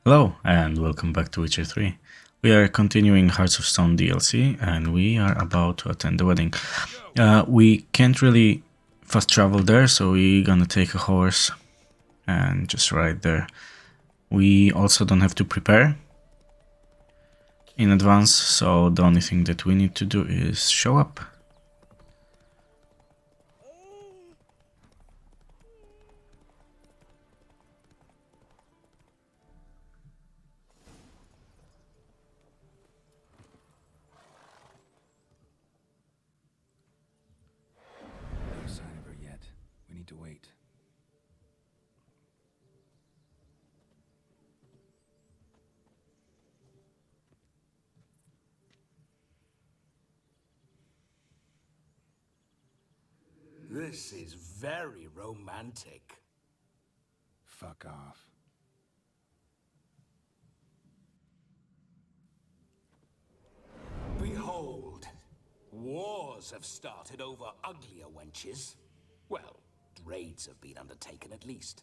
Hello and welcome back to Witcher 3. We are continuing Hearts of Stone DLC and we are about to attend the wedding. We can't really fast travel there, so we're gonna take a horse and just ride there. We also don't have to prepare in advance, so the only thing that we need to do is show up. No sign of her yet. We need to wait. This is very romantic. Fuck off. Behold, wars have started over uglier wenches. Well, raids have been undertaken at least.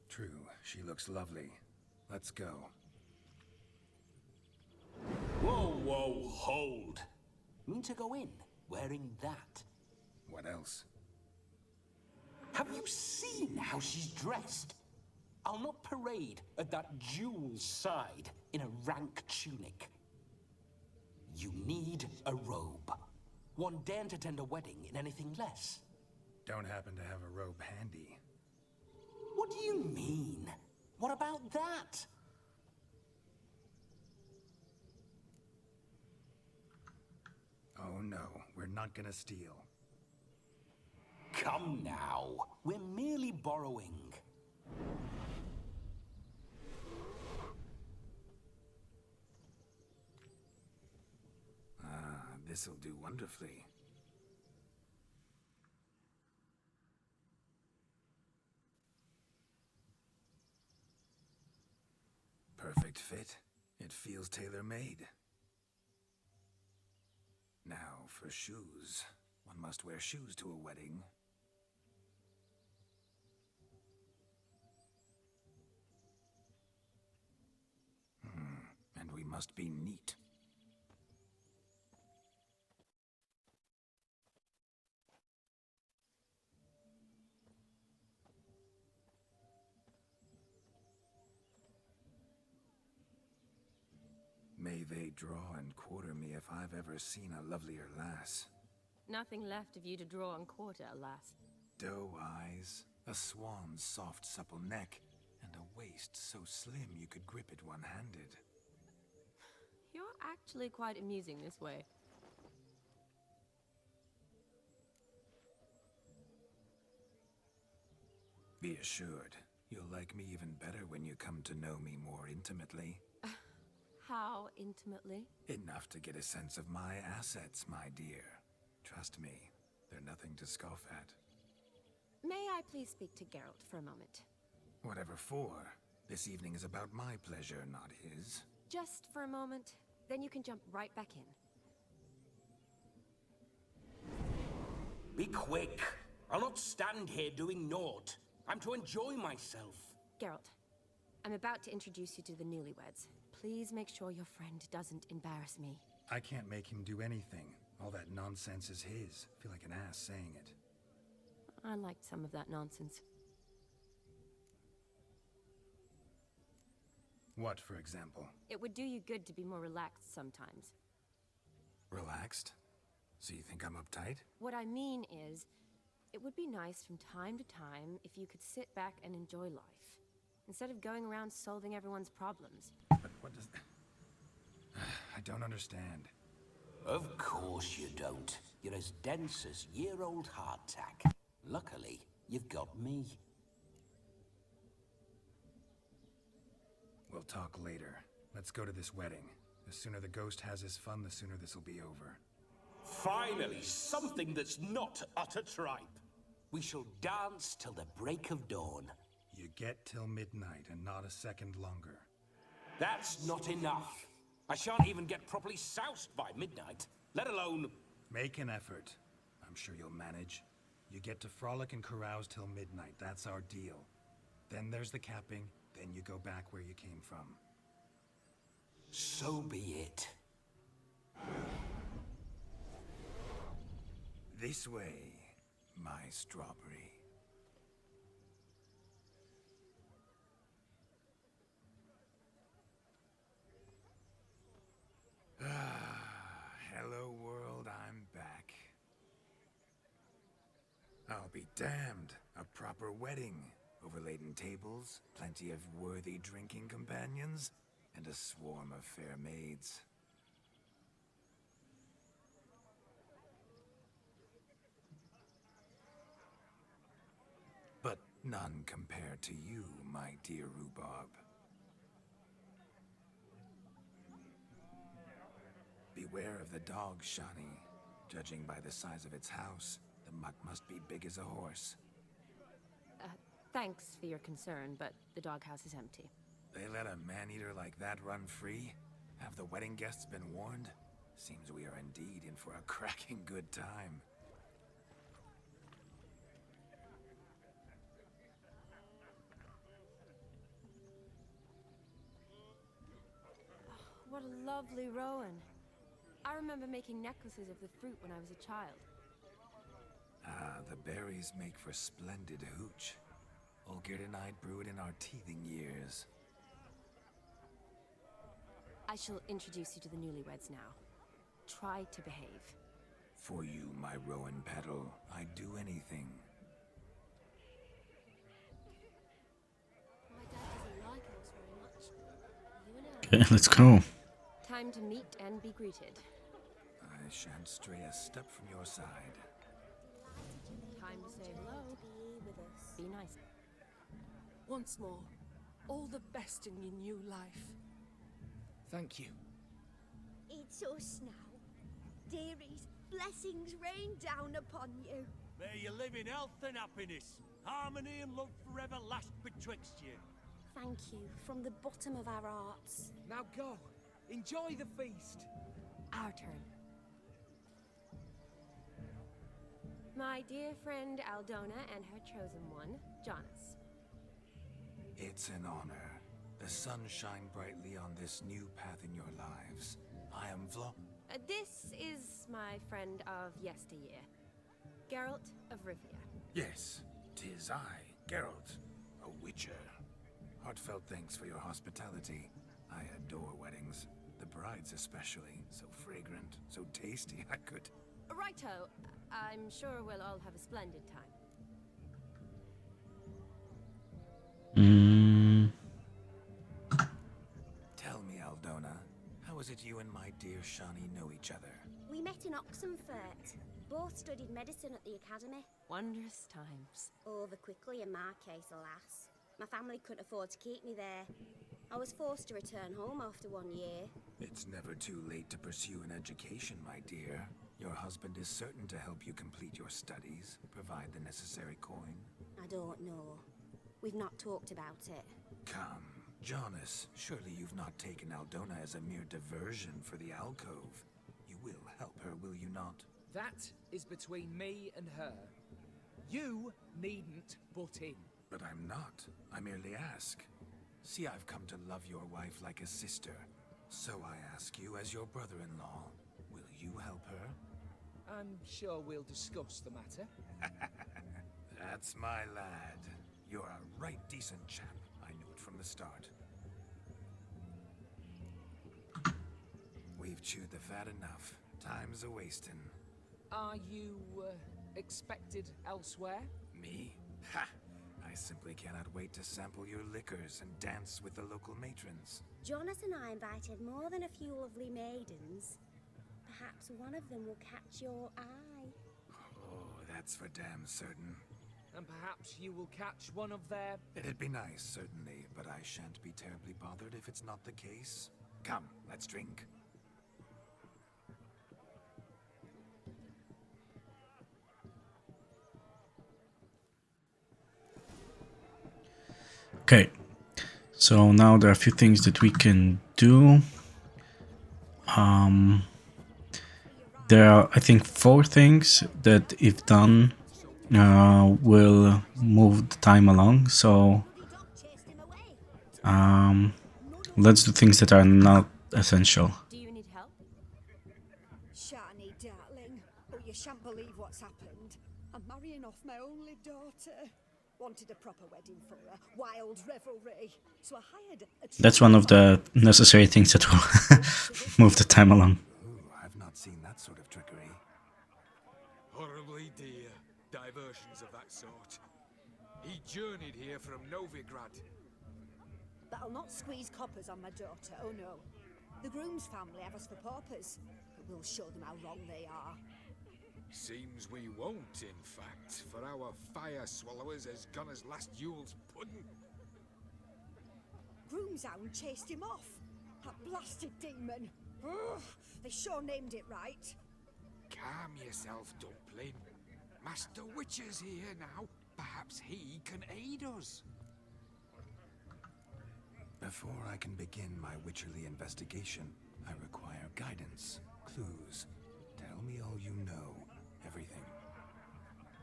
True, she looks lovely. Let's go. Whoa, hold. Mean to go in, wearing that. What else? Have you seen how she's dressed? I'll not parade at that jewel's side in a rank tunic. You need a robe. One daren't attend a wedding in anything less. Don't happen to have a robe handy. What do you mean? What about that? Oh no, we're not gonna steal. Come now, we're merely borrowing. This'll do wonderfully. Perfect fit. It feels tailor-made. Now, for shoes. One must wear shoes to a wedding. And we must be neat. May they draw and quarter me if I've ever seen a lovelier lass. Nothing left of you to draw and quarter, alas. Doe eyes, a swan's soft supple neck, and a waist so slim you could grip it one-handed. You're actually quite amusing this way. Be assured, you'll like me even better when you come to know me more intimately. How intimately? Enough to get a sense of my assets, my dear. Trust me, they're nothing to scoff at. May I please speak to Geralt for a moment? Whatever for. This evening is about my pleasure, not his. Just for a moment, then you can jump right back in. Be quick. I'll not stand here doing naught. I'm to enjoy myself. Geralt, I'm about to introduce you to the newlyweds. Please make sure your friend doesn't embarrass me. I can't make him do anything. All that nonsense is his. Feel like an ass saying it. I liked some of that nonsense. What, for example? It would do you good to be more relaxed sometimes. Relaxed? So you think I'm uptight? What I mean is, it would be nice from time to time if you could sit back and enjoy life, instead of going around solving everyone's problems. But what does... I don't understand. Of course you don't. You're as dense as year-old hardtack. Luckily, you've got me. We'll talk later. Let's go to this wedding. The sooner the ghost has his fun, the sooner this'll be over. Finally, something that's not utter tripe. We shall dance till the break of dawn. You get till midnight and not a second longer. That's not enough. I shan't even get properly soused by midnight, let alone... Make an effort. I'm sure you'll manage. You get to frolic and carouse till midnight. That's our deal. Then there's the capping. Then you go back where you came from. So be it. This way, my strawberry. Hello world, I'm back. I'll be damned. A proper wedding. Overladen tables, plenty of worthy drinking companions, and a swarm of fair maids. But none compared to you, my dear rhubarb. Beware of the dog, Shani. Judging by the size of its house, the mutt must be big as a horse. Thanks for your concern, but the doghouse is empty. They let a man-eater like that run free? Have the wedding guests been warned? Seems we are indeed in for a cracking good time. What a lovely rowan. I remember making necklaces of the fruit when I was a child. Ah, the berries make for splendid hooch. Olgerd and I brew it in our teething years. I shall introduce you to the newlyweds now. Try to behave. For you, my rowan petal, I'd do anything. My dad doesn't like us very much. You and I. Okay, let's go. Time to meet and be greeted. I shan't stray a step from your side. Time to say hello. Be with us. Be nice. Once more, all the best in your new life. Thank you. It's us now. Dearies, blessings rain down upon you. May you live in health and happiness. Harmony and love forever last betwixt you. Thank you from the bottom of our hearts. Now go. Enjoy the feast. Our turn. My dear friend Aldona and her chosen one, Jonas. It's an honor. The sun shine brightly on this new path in your lives. I am This is my friend of yesteryear, Geralt of Rivia. Yes, 'tis I, Geralt, a witcher. Heartfelt thanks for your hospitality. I adore weddings. The brides especially. So fragrant, so tasty, I could... Righto, I'm sure we'll all have a splendid time. Tell me, Aldona, how is it you and my dear Shani know each other? We met in Oxenfurt. Both studied medicine at the academy. Wondrous times. Over quickly in my case, alas. My family couldn't afford to keep me there. I was forced to return home after 1 year. It's never too late to pursue an education, my dear. Your husband is certain to help you complete your studies, provide the necessary coin. I don't know. We've not talked about it. Come, Jonas, surely you've not taken Aldona as a mere diversion for the alcove. You will help her, will you not? That is between me and her. You needn't butt in. But I'm not. I merely ask. See, I've come to love your wife like a sister. So I ask you as your brother-in-law, will you help her? I'm sure we'll discuss the matter. That's my lad. You're a right decent chap. I knew it from the start. We've chewed the fat enough. Time's a-wasting. Are you, expected elsewhere? Me? Ha! I simply cannot wait to sample your liquors and dance with the local matrons. Jonas and I invited more than a few lovely maidens. Perhaps one of them will catch your eye. Oh, that's for damn certain. And perhaps you will catch one of their... It'd be nice, certainly, but I shan't be terribly bothered if it's not the case. Come, let's drink. Okay, so now there are a few things that we can do. There are, I think, 4 things that, if done, will move the time along. So let's do things that are not essential. Do you need help? Shani, darling. Oh, you shan't believe what's happened. I'm marrying off my only daughter. Wanted a proper wedding for her. Wild revelry. So I hired a... That's one of the necessary things that will move the time along. Ooh, I've not seen that sort of trickery. Horribly dear diversions of that sort. He journeyed here from Novigrad. But I'll not squeeze coppers on my daughter, oh no. The groom's family have us for paupers, but we'll show them how wrong they are. Seems we won't, in fact, for our fire swallowers as gone as last Yule's pudding. Groom's hound chased him off. That blasted demon. Ugh, they sure named it right. Calm yourself, Dumpling. Master Witcher's here now. Perhaps he can aid us. Before I can begin my witcherly investigation, I require guidance, clues. Tell me all you know. Everything.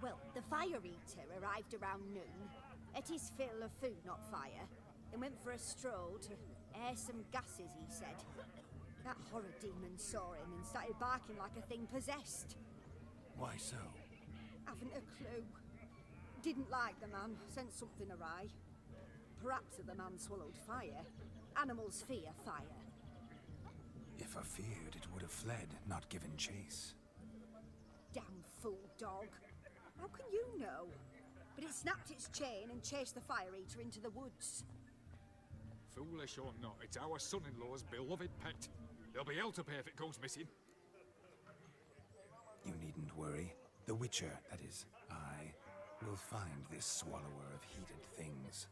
Well, the fire eater arrived around noon, ate his fill of food, not fire, and went for a stroll to air some gases, he said. That horror demon saw him and started barking like a thing possessed. Why so? Haven't a clue. Didn't like the man, sent something awry. Perhaps if the man swallowed fire. Animals fear fire. If I feared, it would have fled, not given chase. Damn fool dog. How can you know? But it snapped its chain and chased the fire eater into the woods. Foolish or not, it's our son-in-law's beloved pet. There'll be hell to pay if it goes missing. You needn't worry. The Witcher, that is, I, will find this swallower of heated things.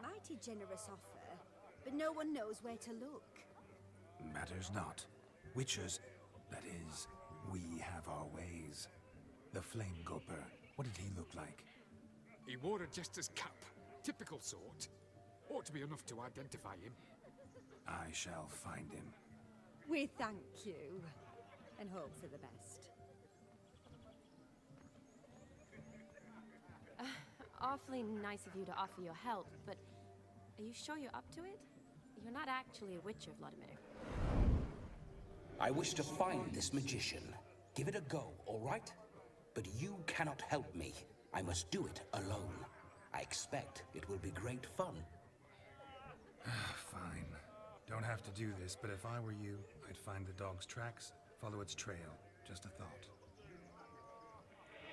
Mighty generous offer, but no one knows where to look. Matters not. Witchers, that is, we have our ways. The Flame Gulper, what did he look like? He wore a jester's cap. Typical sort. Ought to be enough to identify him. I shall find him. We thank you, and hope for the best. Awfully nice of you to offer your help, but are you sure you're up to it? You're not actually a witcher, Vladimir. I wish to find this magician. Give it a go, all right? But you cannot help me. I must do it alone. I expect it will be great fun. Fine. Don't have to do this, but if I were you, I'd find the dog's tracks, follow its trail. Just a thought.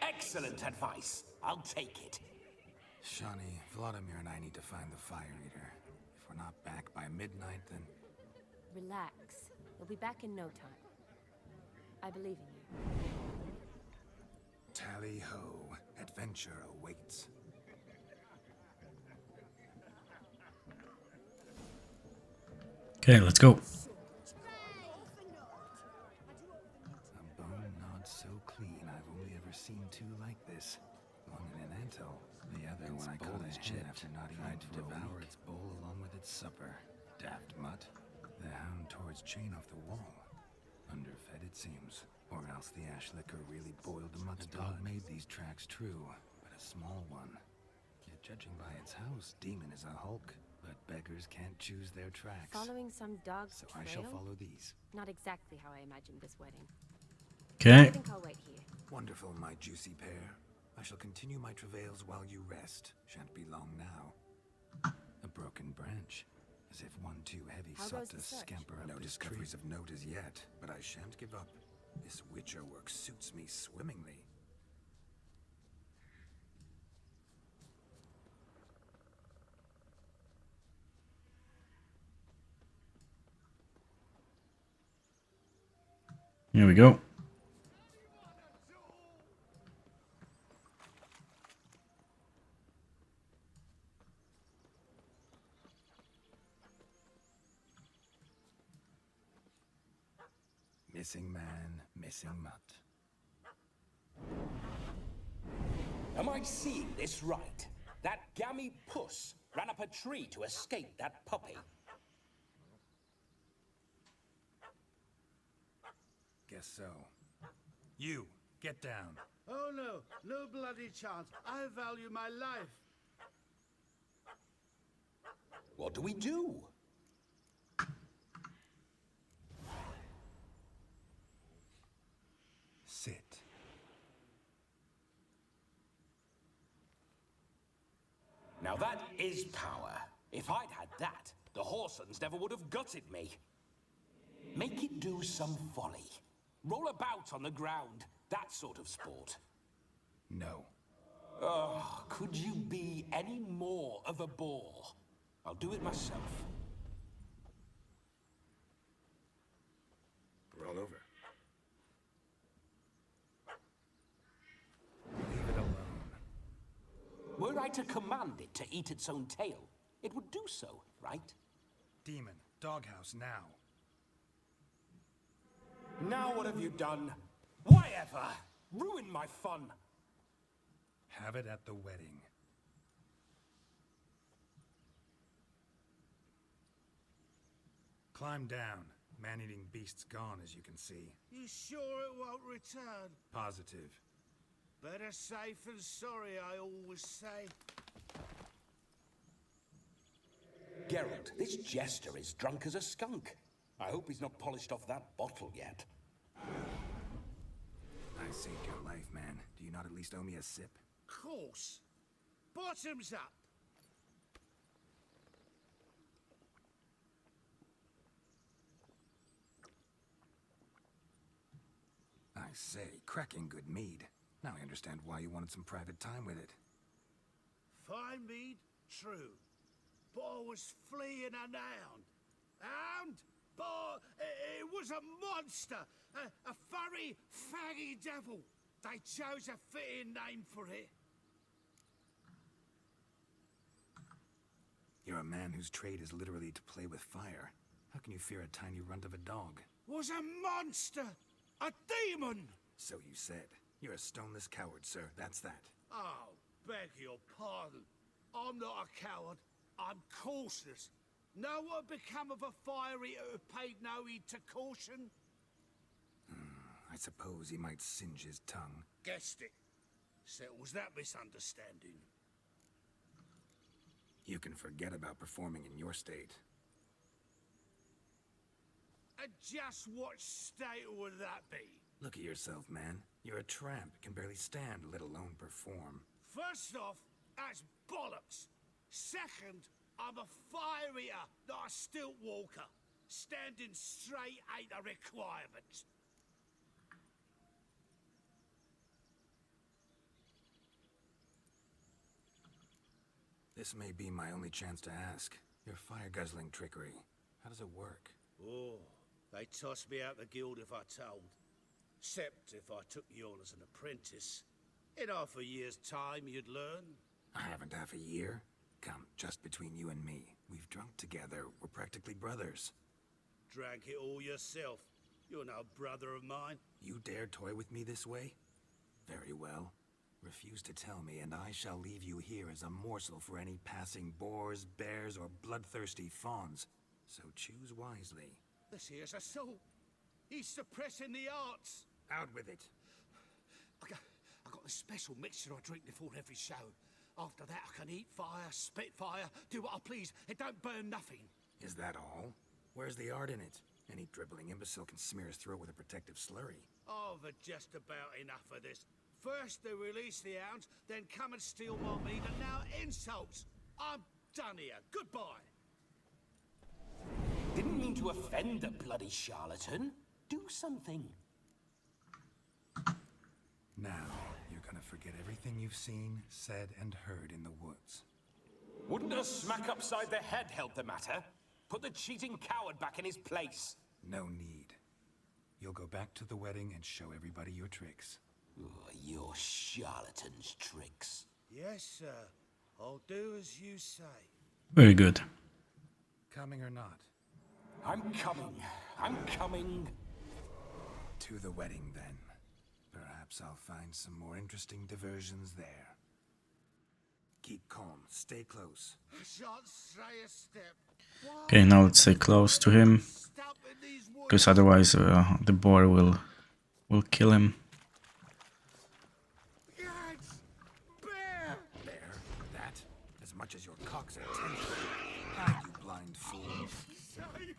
Excellent advice. I'll take it. Shani, Vladimir and I need to find the Fire Eater. If we're not back by midnight, then... Relax. You'll be back in no time. I believe in you. Tally-ho. Adventure awaits. Okay, let's go. A bone knot so clean, I've only ever seen two like this. One in an antle, the other when I caught his head after not eating to devour its bowl along with its supper. Daft mutt. The hound tore its chain off the wall. Underfed, it seems. Or else the ash liquor really boiled the mutt's blood. The dog made these tracks true, but a small one. Yet judging by its house, Demon is a hulk. But beggars can't choose their tracks. Following some dog's So trail? I shall follow these. Not exactly how I imagined this wedding. Okay. I think I'll wait here. Wonderful, my juicy pair. I shall continue my travails while you rest. Shan't be long now. A broken branch. As if one too heavy How sought goes to the search? scamper up no discoveries of note as yet, but I shan't give up. This Witcher work suits me swimmingly. Here we go. Missing man, missing mutt. Am I seeing this right? That gammy puss ran up a tree to escape that puppy. Guess so. You, get down. Oh no, no bloody chance. I value my life. What do we do? Now that is power. If I'd had that, the Horsons never would have gutted me. Make it do some folly. Roll about on the ground. That sort of sport. No. Oh, could you be any more of a bore? I'll do it myself. Roll over. Leave it alone. Were I to command it to eat its own tail, it would do so, right? Demon, doghouse now. Now what have you done? Why ever? Ruin my fun. Have it at the wedding. Climb down. Man-eating beast's gone, as you can see. You sure it won't return? Positive. Better safe than sorry, I always say. Geralt, this jester is drunk as a skunk. I hope he's not polished off that bottle yet. I saved your life, man. Do you not at least owe me a sip? Course. Bottoms up. I say, cracking good mead. Now I understand why you wanted some private time with it. Fine mead, true. But I was fleeing an hound. Hound? But it was a monster. A furry, faggy devil. They chose a fitting name for it. You're a man whose trade is literally to play with fire. How can you fear a tiny runt of a dog? Was a monster. A demon. So you said. You're a stoneless coward, sir. That's that. Oh, beg your pardon. I'm not a coward. I'm cautious. Know what become of a fire eater who paid no heed to caution? I suppose he might singe his tongue. Guessed it. Settles that misunderstanding. You can forget about performing in your state. And just what state would that be? Look at yourself, man. You're a tramp, can barely stand, let alone perform. First off, that's bollocks. Second, I'm a fire eater, not a stilt walker. Standing straight ain't a requirement. This may be my only chance to ask. Your fire-guzzling trickery, how does it work? Oh, they tossed me out the guild if I told. Except if I took you on as an apprentice. In half a year's time, you'd learn. I haven't half a year. Come, just between you and me. We've drunk together. We're practically brothers. Drank it all yourself. You're no brother of mine. You dare toy with me this way? Very well. Refuse to tell me, and I shall leave you here as a morsel for any passing boars, bears, or bloodthirsty fawns. So choose wisely. This here's assault. He's suppressing the arts. Out with it. I got this special mixture I drink before every show. After that, I can eat fire, spit fire, do what I please. It don't burn nothing. Is that all? Where's the art in it? Any dribbling imbecile can smear his throat with a protective slurry. I've had just about enough of this. First they release the hounds, then come and steal my meat, and now insults. I'm done here. Goodbye. Didn't mean to offend the bloody charlatan. Do something. Now, you're gonna forget everything you've seen, said, and heard in the woods. Wouldn't a smack upside the head help the matter? Put the cheating coward back in his place. No need. You'll go back to the wedding and show everybody your tricks. Your charlatan's tricks. Yes, sir. I'll do as you say. Very good. Coming or not? I'm coming. I'm coming. To the wedding, then. Perhaps I'll find some more interesting diversions there. Keep calm. Stay close. I shan't stray a step. Okay, now let's stay close to him, because otherwise the boar will kill him. Bear! Bear? That? As much as your cock's attention. Hide, you blind fool. Save me!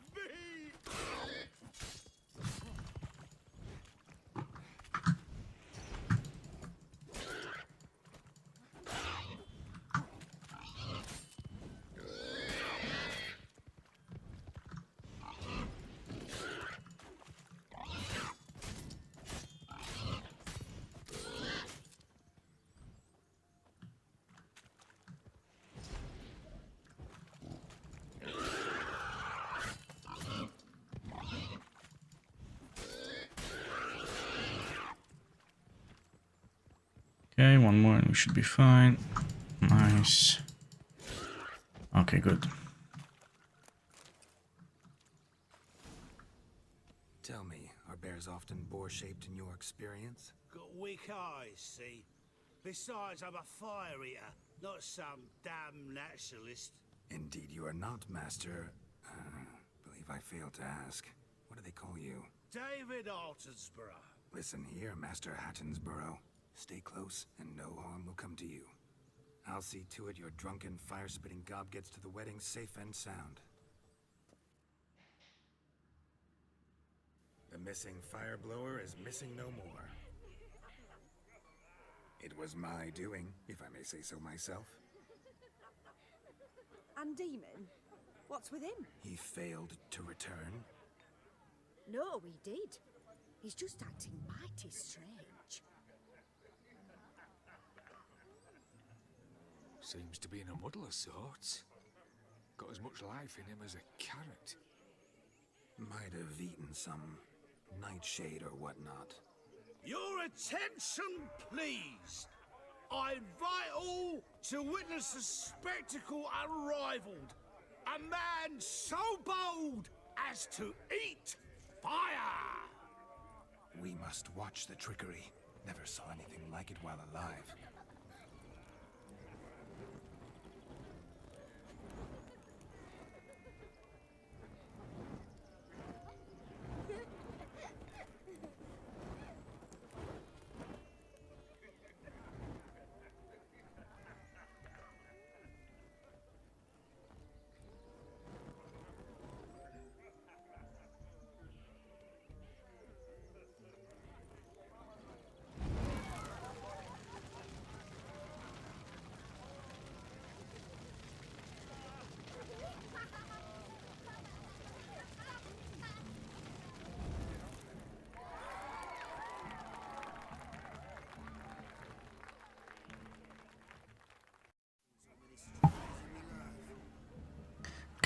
Okay, one more and we should be fine. Nice. Okay, good. Tell me, are bears often boar-shaped in your experience? Got weak eyes, see? Besides, I'm a fire eater, not some damn naturalist. Indeed you are not, Master. Believe I failed to ask. What do they call you? David Altonsborough. Listen here, Master Hattonsborough. Stay close, and no harm will come to you. I'll see to it your drunken, fire-spitting gob gets to the wedding safe and sound. The missing fire blower is missing no more. It was my doing, if I may say so myself. And Demon? What's with him? He failed to return. No, he did. He's just acting mighty strange. Seems to be in a muddle of sorts. Got as much life in him as a carrot. Might have eaten some nightshade or whatnot. Your attention, please. I invite all to witness a spectacle unrivaled. A man so bold as to eat fire. We must watch the trickery. Never saw anything like it while alive.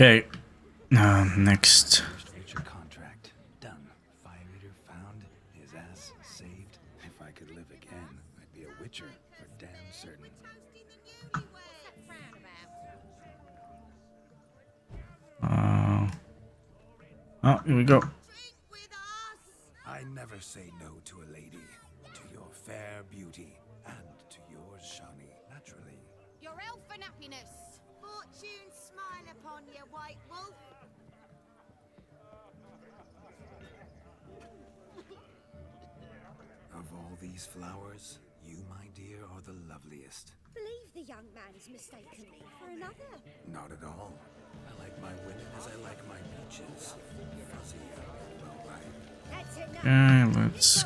Okay, next. Future contract done. Fire eater found. His ass saved. If I could live again, I'd be a witcher for damn certain. Oh, here we go. I never say no to a lady. To your fair beauty and to yours, Shani, naturally. Your elfin happiness. Fortune smile upon you, White Wolf. Of all these flowers, you, my dear, are the loveliest. Believe the young man's mistaken me for another. Not at all. I like my women as I like my peaches. Fuzzy and well ripe. That's enough. Okay, let's.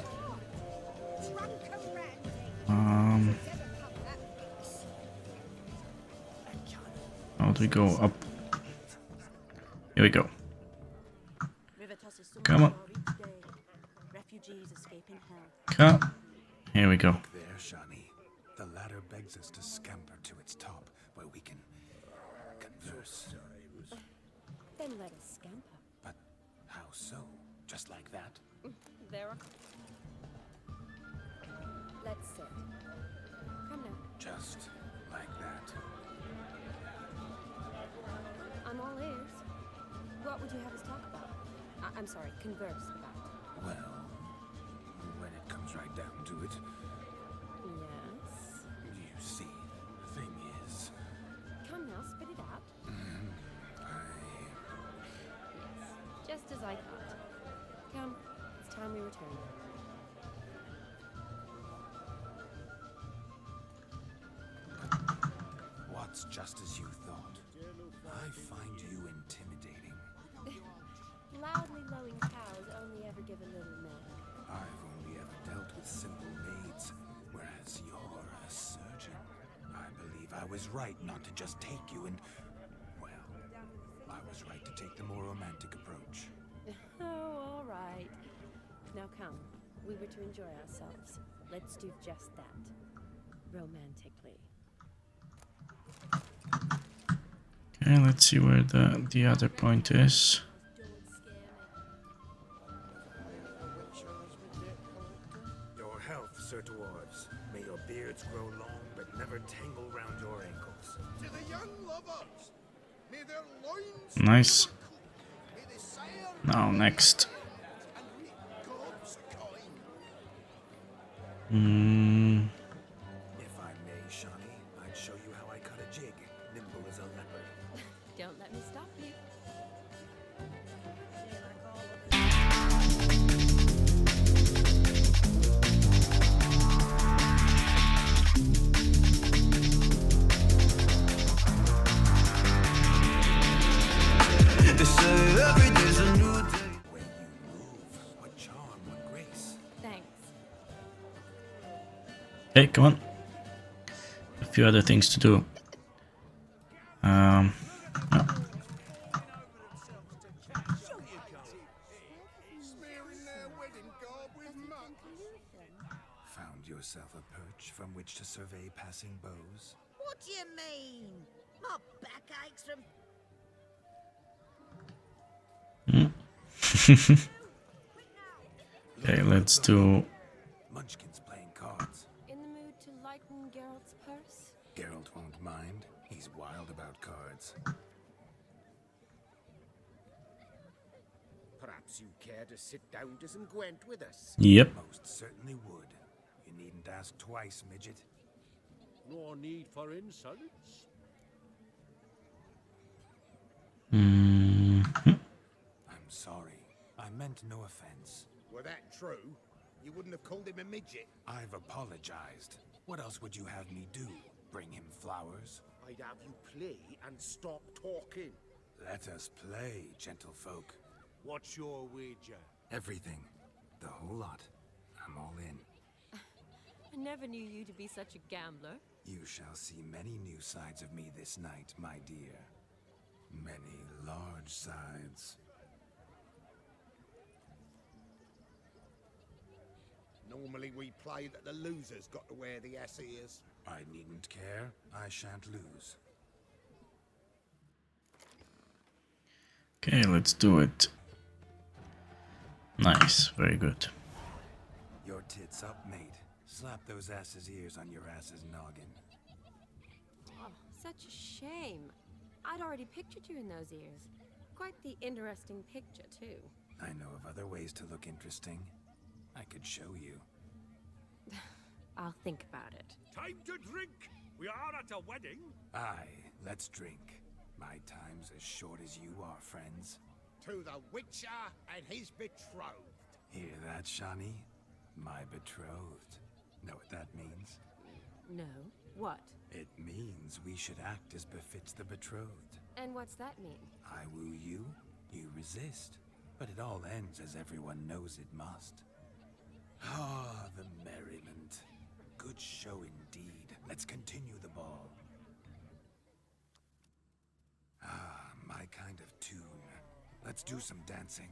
How do we go up? Here we go. Come on. Come. Here we go. There, Shani. The ladder begs us to scamper to its top, where we can converse. Then let us scamper. But how so? Just like that? There are... Let's sit. Come now. Just like that? I'm all ears. What would you have us talk about? I'm sorry, converse about. Well, when it comes right down to it, Yes? you see, the thing is... Come now, spit it out. Yes, just as I thought. Come, it's time we return. What's just as you thought? I find you intimidating. Loudly lowing cows only ever give a little milk. I've only ever dealt with simple maids, whereas you're a surgeon. I believe I was right not to just take you and... Well, I was right to take the more romantic approach. Oh, all right. Now come, we were to enjoy ourselves. Let's do just that. Romantically. Okay, let's see where the other point is. Your health, Sir Dwarves. May your beards grow Nice. Now next. If I may, Shawnee, I'd show you how I cut a jig, nimble as a leopard. Don't let me stop you. They say every day's a new day. When you move, what charm, what grace. Thanks. Hey, come on. A few other things to do. No. Found yourself a perch from which to survey passing bows? What do you mean? My back aches from... Okay, let's do. Munchkin's playing cards. In the mood to lighten Geralt's purse? Geralt won't mind. He's wild about cards. Perhaps you care to sit down to some Gwent with us? Yep. Most certainly would. You needn't ask twice, midget. No need for insolence. I'm sorry. I meant no offense. Were that true, you wouldn't have called him a midget. I've apologized. What else would you have me do? Bring him flowers? I'd have you play and stop talking. Let us play, gentlefolk. What's your wager? Everything. The whole lot. I'm all in. I never knew you to be such a gambler. You shall see many new sides of me this night, my dear. Many large sides. Normally we play that the loser's got to wear the ears. I needn't care. I shan't lose. Okay, let's do it. Nice, very good. Your tits up, mate. Slap those asses' ears on your ass's noggin. Oh, such a shame. I'd already pictured you in those ears. Quite the interesting picture, too. I know of other ways to look interesting. I could show you. I'll think about it. Time to drink! We are at a wedding. Aye, let's drink. My time's as short as you are, friends. To the Witcher and his betrothed. Hear that, Shawnee? My betrothed. Know what that means? No. What? It means we should act as befits the betrothed. And what's that mean? I woo you, you resist. But it all ends as everyone knows it must. Ah, the merriment. Good show indeed. Let's continue the ball. Ah, my kind of tune. Let's do some dancing.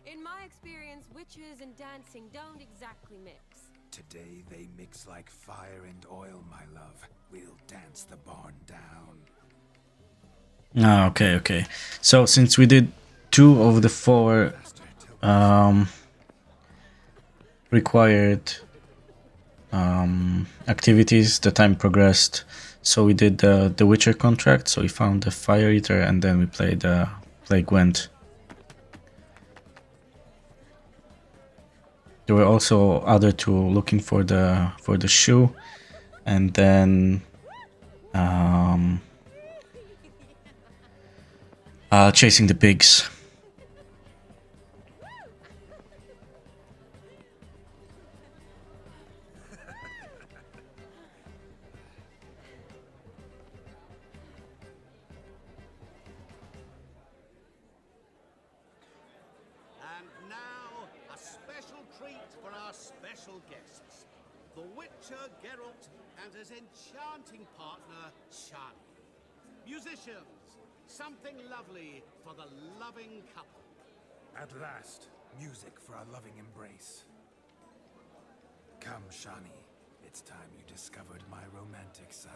In my experience, witches and dancing don't exactly mix. Today they mix like fire and oil, my love. We'll dance the barn down. Ah, okay, okay. So since we did 2 of the 4 required activities, the time progressed. So we did the Witcher contract. So we found the Fire Eater, and then we played Gwent. There were also other 2 looking for the shoe, and then chasing the pigs. And now, a special treat for our special guests. The Witcher Geralt and his enchanting partner, Shani. Musicians, something lovely for the loving couple. At last, music for our loving embrace. Come, Shani. It's time you discovered my romantic side.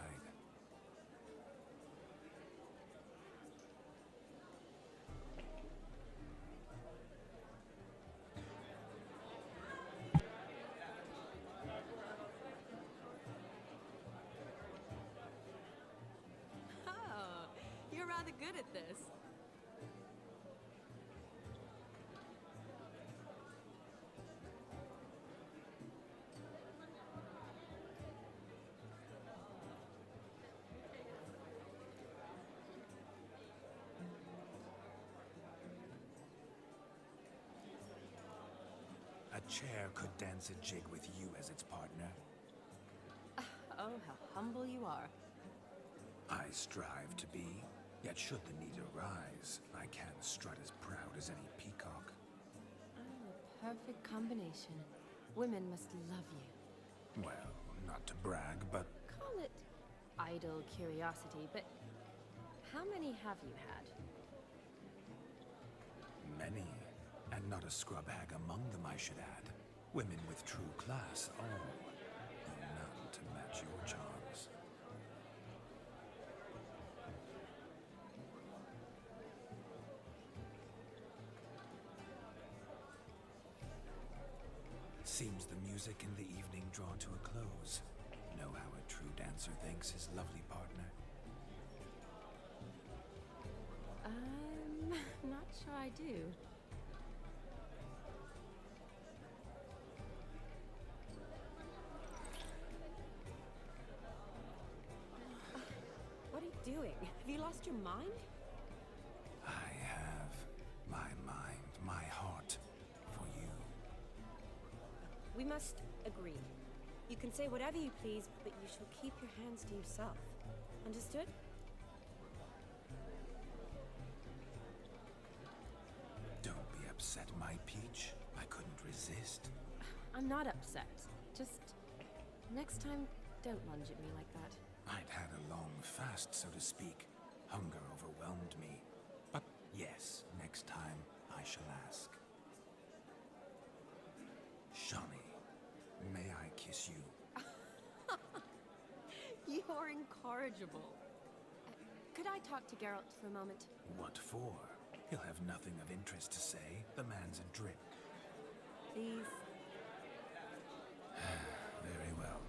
You're rather good at this. A chair could dance a jig with you as its partner. Oh, how humble you are. I strive to be, yet should the need arise, I can strut as proud as any peacock. Oh, a perfect combination. Women must love you. Well, not to brag, but Call it idle curiosity, but how many have you had? many. And not a scrub hag among them, I should add. Women with true class, all. Though none to match your charms. Seems the music and the evening draw to a close. Know how a true dancer thanks his lovely partner? Not sure I do. What are you doing? Have you lost your mind? I have my mind, my heart for you. We must agree. You can say whatever you please, but you shall keep your hands to yourself. Understood? Don't be upset, my peach. I couldn't resist. I'm not upset. Just next time, don't lunge at me like that. I'd had a long fast, so to speak. Hunger overwhelmed me. But yes, next time I shall ask. Shawnee, may I kiss you? You're incorrigible. Could I talk to Geralt for a moment? What for? He'll have nothing of interest to say. The man's adrift. Please. Very well.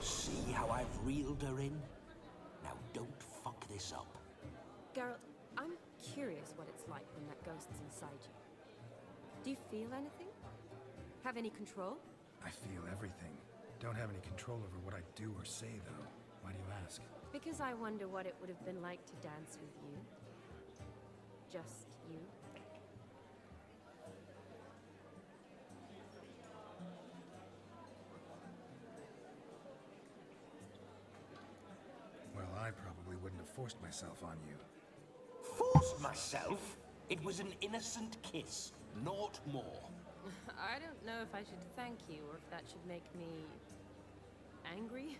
See how I've reeled her in? Now don't fuck this up. Geralt, I'm curious what it's like when that ghost's inside you. Do you feel anything? Have any control? I feel everything. Don't have any control over what I do or say, though. Why do you ask? Because I wonder what it would have been like to dance with you. Just you. Well, I probably wouldn't have forced myself on you. Forced myself? It was an innocent kiss, naught more. I don't know if I should thank you or if that should make me angry.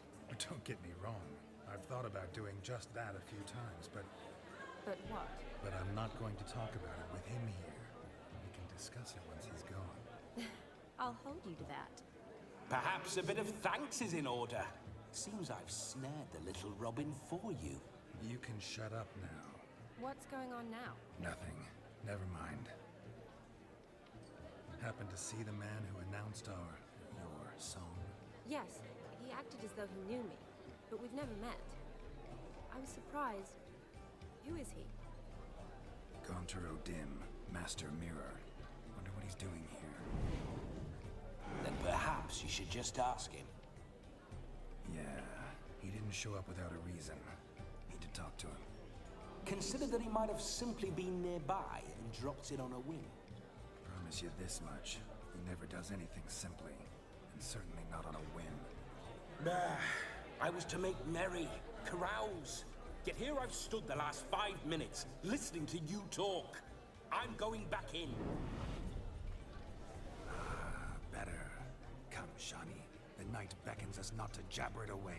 Don't get me wrong. I've thought about doing just that a few times, but what? But I'm not going to talk about it with him here. We can discuss it once he's gone. I'll hold you to that. Perhaps a bit of thanks is in order. Seems I've snared the little Robin for you. You can shut up now. What's going on now? Nothing. Never mind. Happened to see the man who announced your song? Yes, he acted as though he knew me, but we've never met. I was surprised. Who is he? Gaunter O'Dim, Master Mirror. Wonder what he's doing here. Then perhaps you should just ask him. Yeah, he didn't show up without a reason. Need to talk to him. Consider that he might have simply been nearby and dropped in on a whim. Promise you this much. He never does anything simply. And certainly not on a whim. I was to make merry, carouse. Yet here I've stood the last 5 minutes, listening to you talk. I'm going back in. Better. Come, Shawnee. The night beckons us not to jabber it away.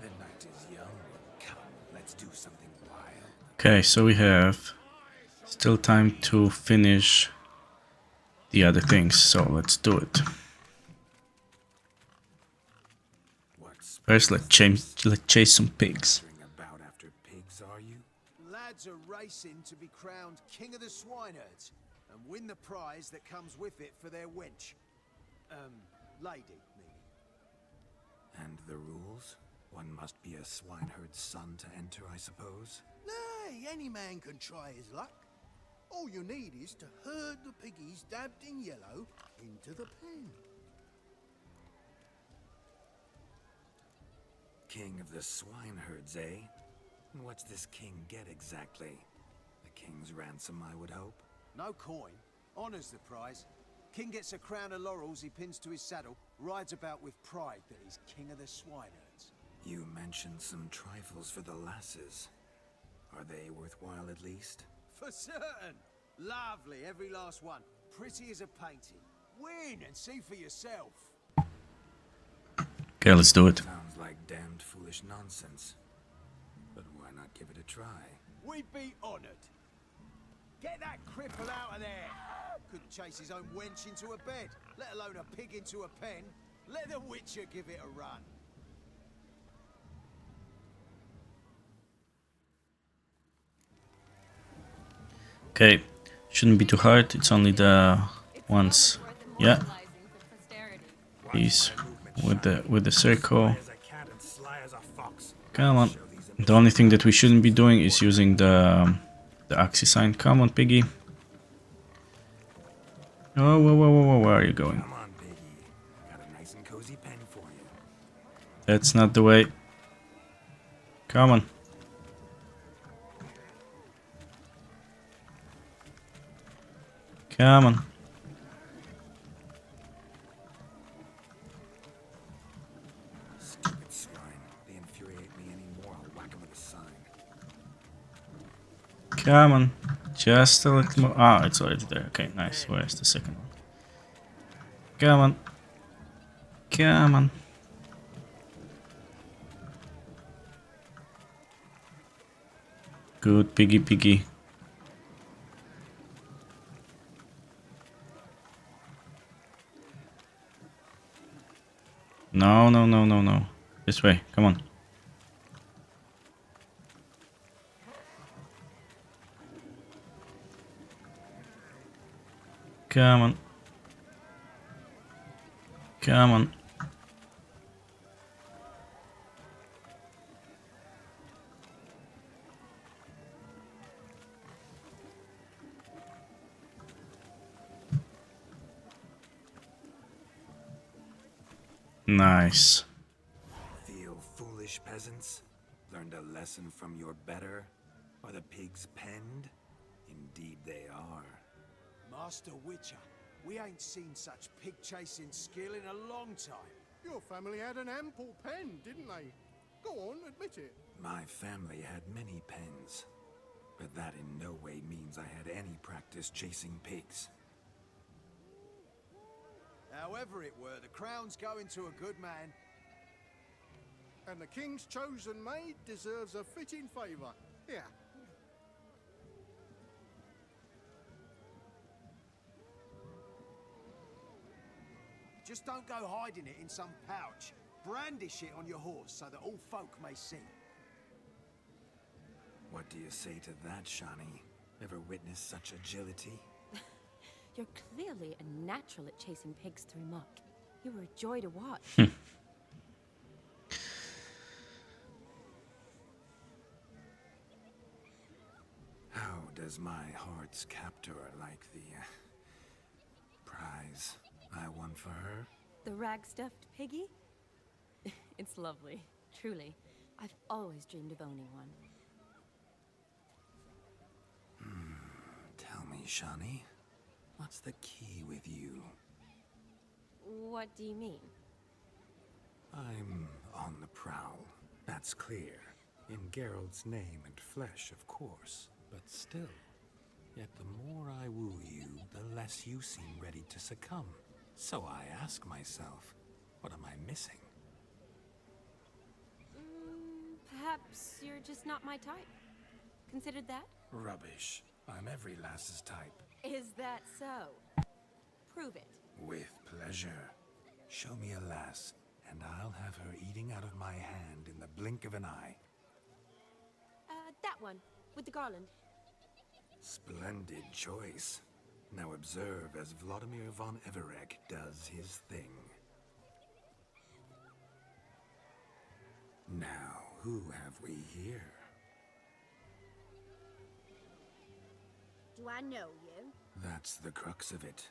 The night is young. Come, let's do something wild. Okay, so we have still time to finish the other things, so let's do it. First, let's chase some pigs. About after pigs, are you? Lads are racing to be crowned king of the swineherds, and and win the prize that comes with it for their wench. Lady, meaning. And the rules? One must be a swineherd's son to enter, I suppose? Nay, any man can try his luck. All you need is to herd the piggies dabbed in yellow into the pen. King of the swineherds, eh? And what's this king get exactly? The king's ransom, I would hope? No coin. Honours the prize. King gets a crown of laurels he pins to his saddle, rides about with pride that he's king of the swineherds. You mentioned some trifles for the lasses. Are they worthwhile at least? For certain. Lovely, every last one. Pretty as a painting. Win and see for yourself. Okay, let's do it. Sounds like damned foolish nonsense. But why not give it a try? We'd be honoured. Get that cripple out of there! Couldn't chase his own wench into a bed, let alone a pig into a pen. Let the Witcher give it a run. Okay, shouldn't be too hard. It's only the ones. Yeah. These with the circle. Come on. The only thing that we shouldn't be doing is using the axis sign. Come on, piggy. Oh, whoa, where are you going? Come on, piggy. Got a nice and cozy pen for you. That's not the way. Come on. Come on. Stupid swine. They infuriate me anymore. I'll whack 'em with a sign. Come on. Just a little more. Ah, it's already there. Okay, nice. Where's the second one? Come on. Come on. Good piggy piggy. No, no, no, no, no. This way. Come on. Come on. Come on. Nice. Feel foolish, peasants? Learned a lesson from your better? Are the pigs penned? Indeed they are. Master Witcher, we ain't seen such pig-chasing skill in a long time. Your family had an ample pen, didn't they? Go on, admit it. My family had many pens, but that in no way means I had any practice chasing pigs. However it were, the crown's going to a good man. And the king's chosen maid deserves a fitting favour. Here. Just don't go hiding it in some pouch. Brandish it on your horse so that all folk may see. What do you say to that, Shani? Ever witnessed such agility? You're clearly a natural at chasing pigs through muck. You were a joy to watch. How does my heart's captor like the prize I won for her? The rag-stuffed piggy? It's lovely, truly. I've always dreamed of owning one. Tell me, Shani, what's the key with you? What do you mean? I'm on the prowl, that's clear. In Geralt's name and flesh, of course, but still. Yet the more I woo you, the less you seem ready to succumb. So I ask myself, what am I missing? Perhaps you're just not my type. Considered that? Rubbish. I'm every lass's type. Is that so? Prove it. With pleasure. Show me a lass, and I'll have her eating out of my hand in the blink of an eye. That one, with the garland. Splendid choice. Now observe as Vladimir von Everek does his thing. Now, who have we here? Do I know you? That's the crux of it.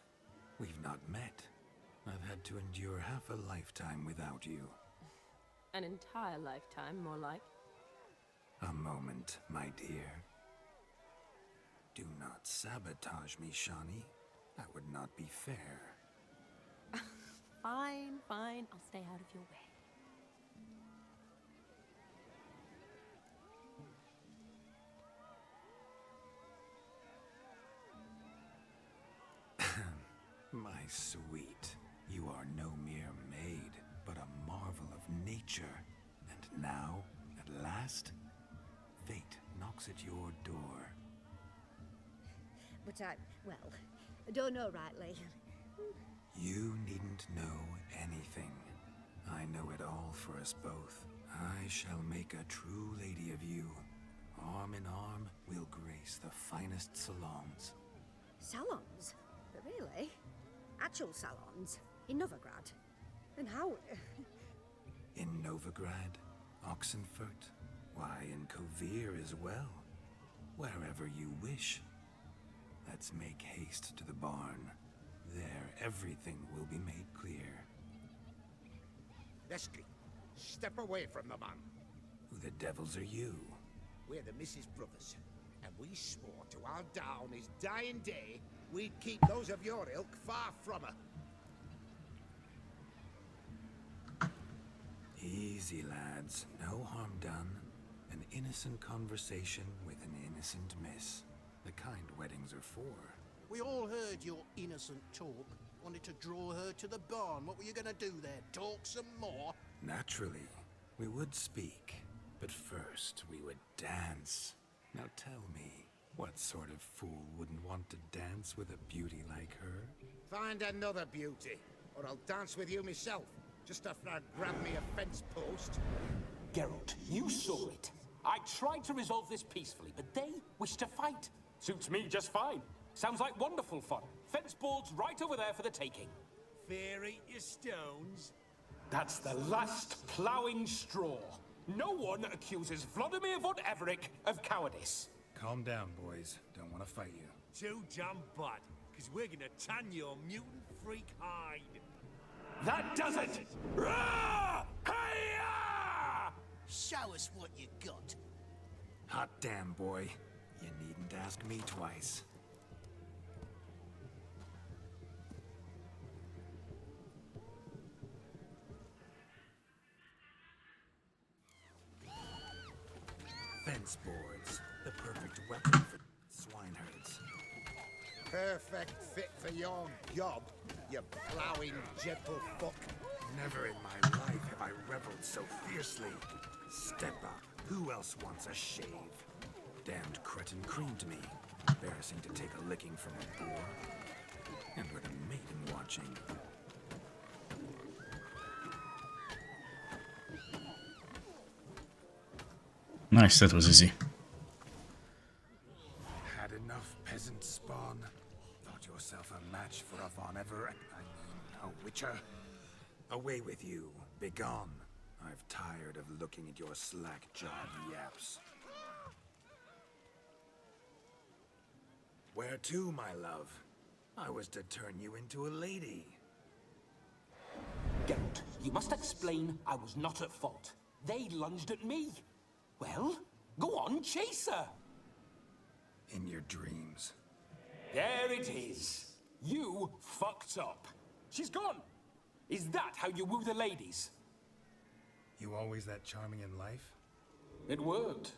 We've not met. I've had to endure half a lifetime without you. An entire lifetime, more like. A moment, my dear. Do not sabotage me, Shani. That would not be fair. Fine, fine. I'll stay out of your way. My sweet, you are no mere maid, but a marvel of nature. And now, at last, fate knocks at your door. But well, I don't know rightly. You needn't know anything. I know it all for us both. I shall make a true lady of you. Arm in arm, we'll grace the finest salons. Salons? But really? Actual salons? In Novigrad? And how? In Novigrad, Oxenfurt, why, in Kovir as well. Wherever you wish. Let's make haste to the barn. There, everything will be made clear. Leslie, step away from the man. Who the devils are you? We're the Mrs. Brothers, and we swore to our down his dying day we'd keep those of your ilk far from her. Easy, lads. No harm done. An innocent conversation with an innocent miss. The kind weddings are for. We all heard your innocent talk. Wanted to draw her to the barn. What were you gonna do there? Talk some more? Naturally, we would speak. But first, we would dance. Now tell me, what sort of fool wouldn't want to dance with a beauty like her? Find another beauty, or I'll dance with you myself, just after I grab me a fence post. Geralt, you saw it. I tried to resolve this peacefully, but they wish to fight. Suits me just fine. Sounds like wonderful fun. Fence boards right over there for the taking. Fear eat your stones. That's the last ploughing straw. No one accuses Vladimir von Everek of cowardice. Calm down, boys. Don't want to fight you. Too damn bad, because we're gonna tan your mutant freak hide. That does it! Rah! Hi-ya! Show us what you got. Hot damn, boy. You needn't ask me twice. Fence boards. The perfect weapon for swineherds. Perfect fit for your job, you ploughing gentle fuck. Never in my life have I reveled so fiercely. Step up. Who else wants a shave? Damned cretin creamed me. Embarrassing to take a licking from a boar. And with a maiden watching. Nice, that was easy. Had enough peasant spawn. Thought yourself a match for a Von Everett. I mean, a witcher. Away with you. Begone. I've tired of looking at your slack-jawed yaps. Where to, my love? I was to turn you into a lady. Geralt, you must explain I was not at fault. They lunged at me. Well, go on, chase her. In your dreams. There it is. You fucked up. She's gone. Is that how you woo the ladies? You always that charming in life? It worked.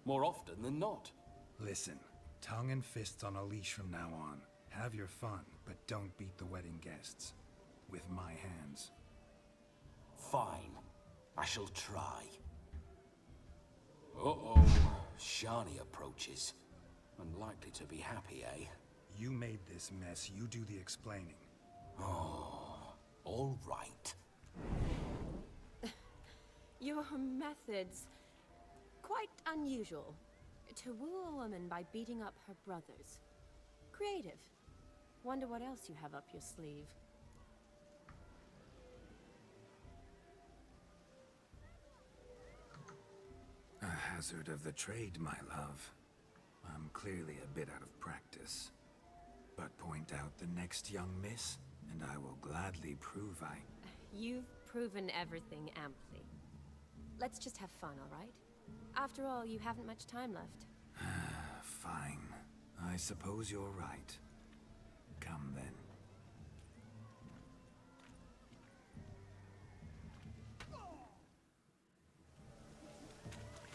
More often than not. Listen, tongue and fists on a leash from now on. Have your fun, but don't beat the wedding guests. With my hands. Fine. I shall try. Uh-oh. Shani approaches. Unlikely to be happy, eh? You made this mess. You do the explaining. Oh, all right. Your methods... quite unusual. To woo a woman by beating up her brothers. Creative. Wonder what else you have up your sleeve. A hazard of the trade, my love. I'm clearly a bit out of practice. But point out the next young miss, and I will gladly prove I... You've proven everything amply. Let's just have fun, all right? After all, you haven't much time left. Fine. I suppose you're right. Come then.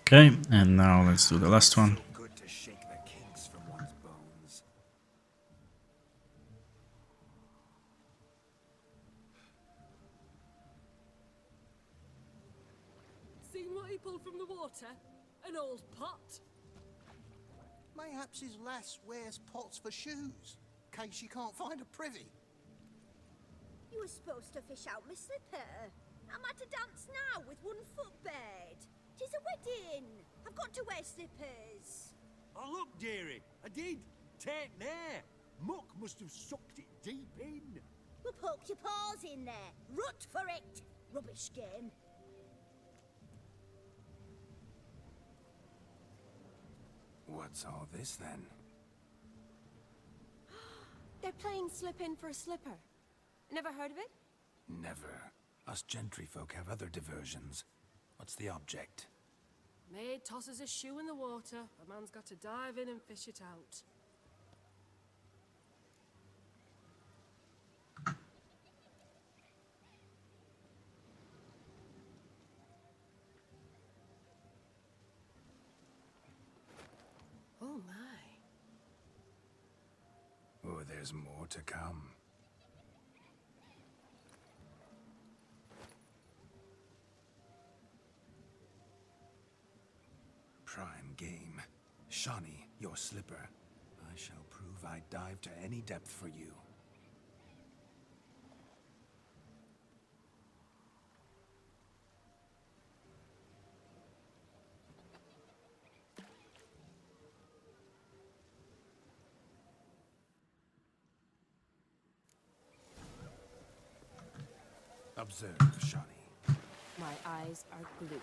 Okay, and now let's do the last one. Good to shake the kinks from one's bones. Seen what he pulled from the water? An old pot? Mayhaps his lass wears pots for shoes, case she can't find a privy. You were supposed to fish out my slipper. I'm at a dance now with one foot bared. 'Tis a wedding. I've got to wear slippers. Oh, look, dearie, I did. Take there. Muck must have sucked it deep in. Well, poke your paws in there. Rut for it. Rubbish game. What's all this then? They're playing slip in for a slipper. Never heard of it? Never. Us gentry folk have other diversions. What's the object? Maid tosses a shoe in the water. A man's got to dive in and fish it out. Oh my. Oh, there's more to come. Prime game. Shawnee, your slipper. I shall prove I dive to any depth for you. Observe, Shawnee. My eyes are glued.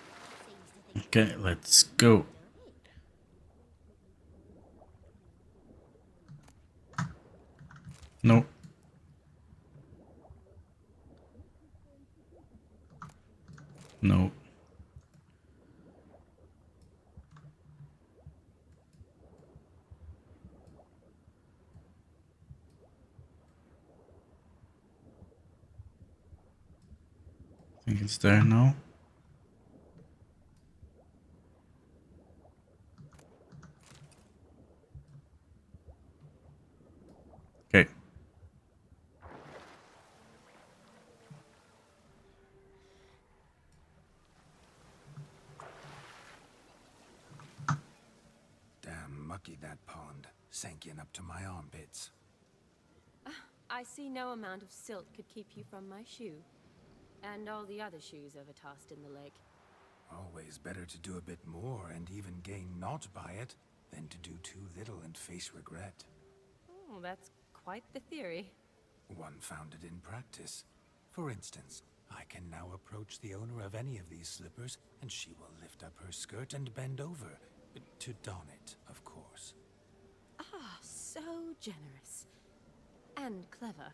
Okay, let's go. No. No. I think it's there now. Okay. Damn mucky that pond. Sank in up to my armpits. I see no amount of silt could keep you from my shoe. And all the other shoes ever tossed in the lake. Always better to do a bit more and even gain naught by it than to do too little and face regret. Oh, that's quite the theory. One founded in practice. For instance, I can now approach the owner of any of these slippers, and she will lift up her skirt and bend over. To don it, of course. Ah, so generous. And clever.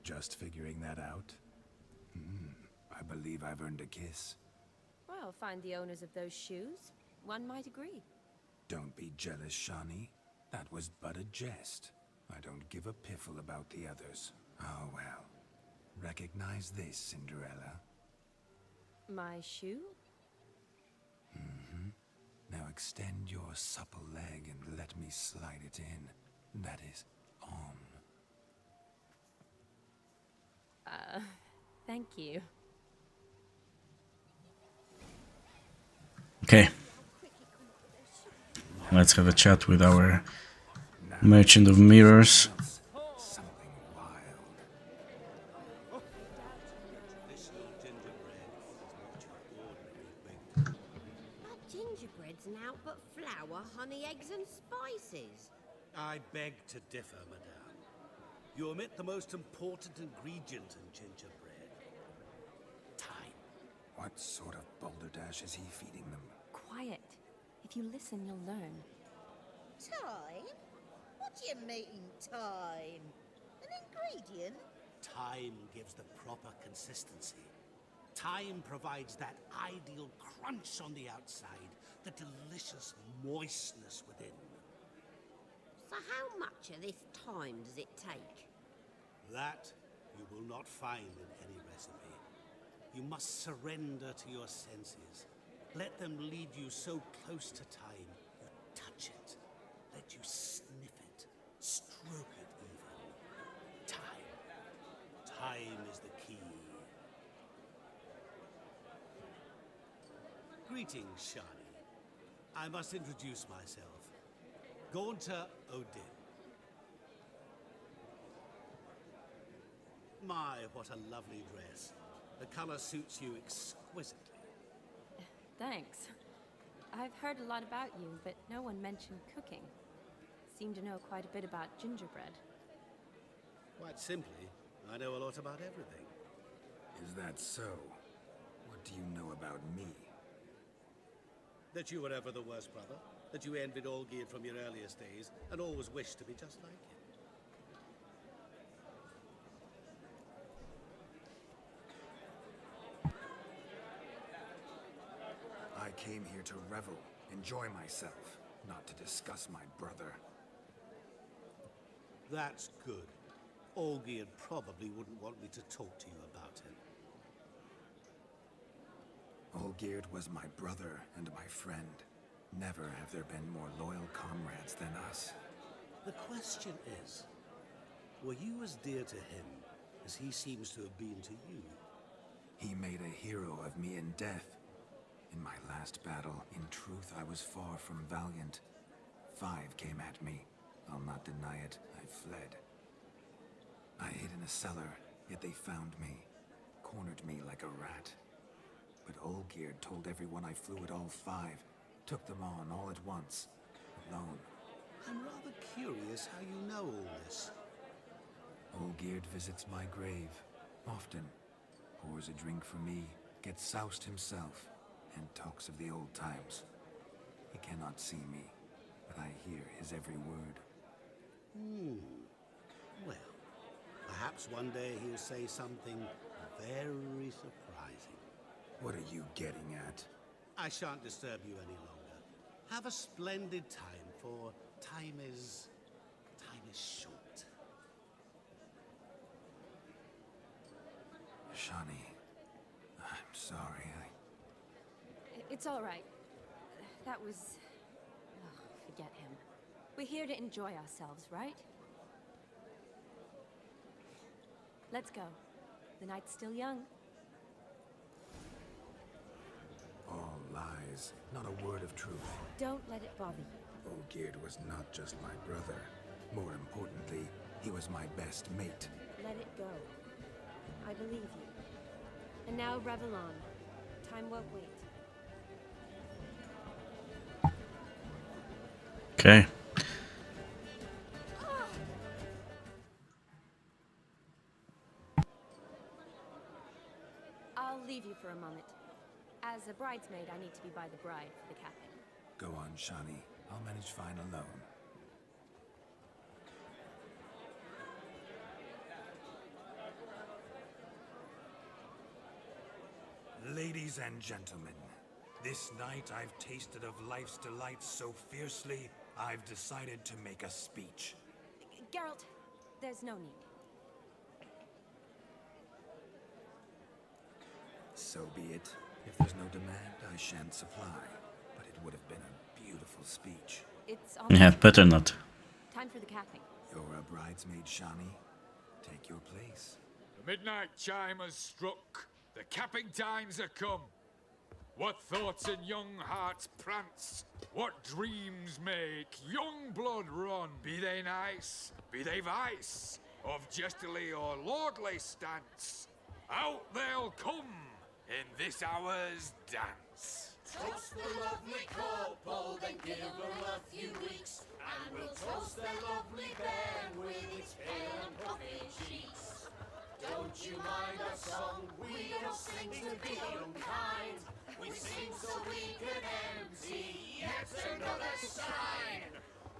Just figuring that out? I believe I've earned a kiss. Well, find the owners of those shoes. One might agree. Don't be jealous, Shawnee. That was but a jest. I don't give a piffle about the others. Oh well. Recognize this, Cinderella. My shoe? Now extend your supple leg and let me slide it in. That is, on. Thank you. Okay. Let's have a chat with our merchant of mirrors. Something wild. That gingerbread's now but flour, honey, eggs and spices. I beg to differ, madame. You omit the most important ingredient in gingerbread. Time. What sort of balderdash is he feeding them? Quiet. If you listen, you'll learn. Time? What do you mean, time? An ingredient? Time gives the proper consistency. Time provides that ideal crunch on the outside, the delicious moistness within. So how much of this time does it take? That you will not find in any recipe. You must surrender to your senses. Let them lead you so close to time, you touch it. Let you sniff it, stroke it even. Time. Time is the key. Greetings, Shani. I must introduce myself. Gaunter Odin. My, what a lovely dress. The color suits you exquisitely. Thanks. I've heard a lot about you, but no one mentioned cooking. Seem to know quite a bit about gingerbread. Quite simply, I know a lot about everything. Is that so? What do you know about me? That you were ever the worst brother, that you envied Olgierd from your earliest days, and always wished to be just like him. I came here to revel, enjoy myself, not to discuss my brother. That's good. Olgierd probably wouldn't want me to talk to you about him. Olgierd was my brother and my friend. Never have there been more loyal comrades than us. The question is, were you as dear to him as he seems to have been to you? He made a hero of me in death. In my last battle, in truth, I was far from valiant. 5 came at me. I'll not deny it, I fled. I hid in a cellar, yet they found me, cornered me like a rat. But Olgierd told everyone I flew at all 5, took them on all at once, alone. I'm rather curious how you know all this. Olgierd visits my grave, often. Pours a drink for me, gets soused himself, and talks of the old times. He cannot see me, but I hear his every word. Well, perhaps one day he'll say something very surprising. What are you getting at? I shan't disturb you any longer. Have a splendid time, for time is short. Shani, I'm sorry, It's all right. That was... Oh, forget him. We're here to enjoy ourselves, right? Let's go. The night's still young. All lies, not a word of truth. Don't let it bother you. Olgierd was not just my brother. More importantly, he was my best mate. Let it go. I believe you. And now revel on. Time won't wait. Okay. I'll leave you for a moment. As a bridesmaid, I need to be by the bride for the capping. Go on, Shani. I'll manage fine alone. Ladies and gentlemen, this night I've tasted of life's delights so fiercely, I've decided to make a speech. Geralt, there's no need. So be it. If there's no demand, I shan't supply. But it would have been a beautiful speech. It's Yeah, better not. time for the capping. You're a bridesmaid, Shani. Take your place. The midnight chime has struck. The capping times are come. What thoughts in young hearts prance? What dreams make young blood run? Be they nice, be they vice, of jestily or lordly stance, out they'll come in this hour's dance. Toast the lovely couple, then give them a few weeks, and we'll toast their lovely bairn with its pale and puffy cheeks. Don't you mind our song? We don't sing to be unkind. We sing so we can empty yet another sign.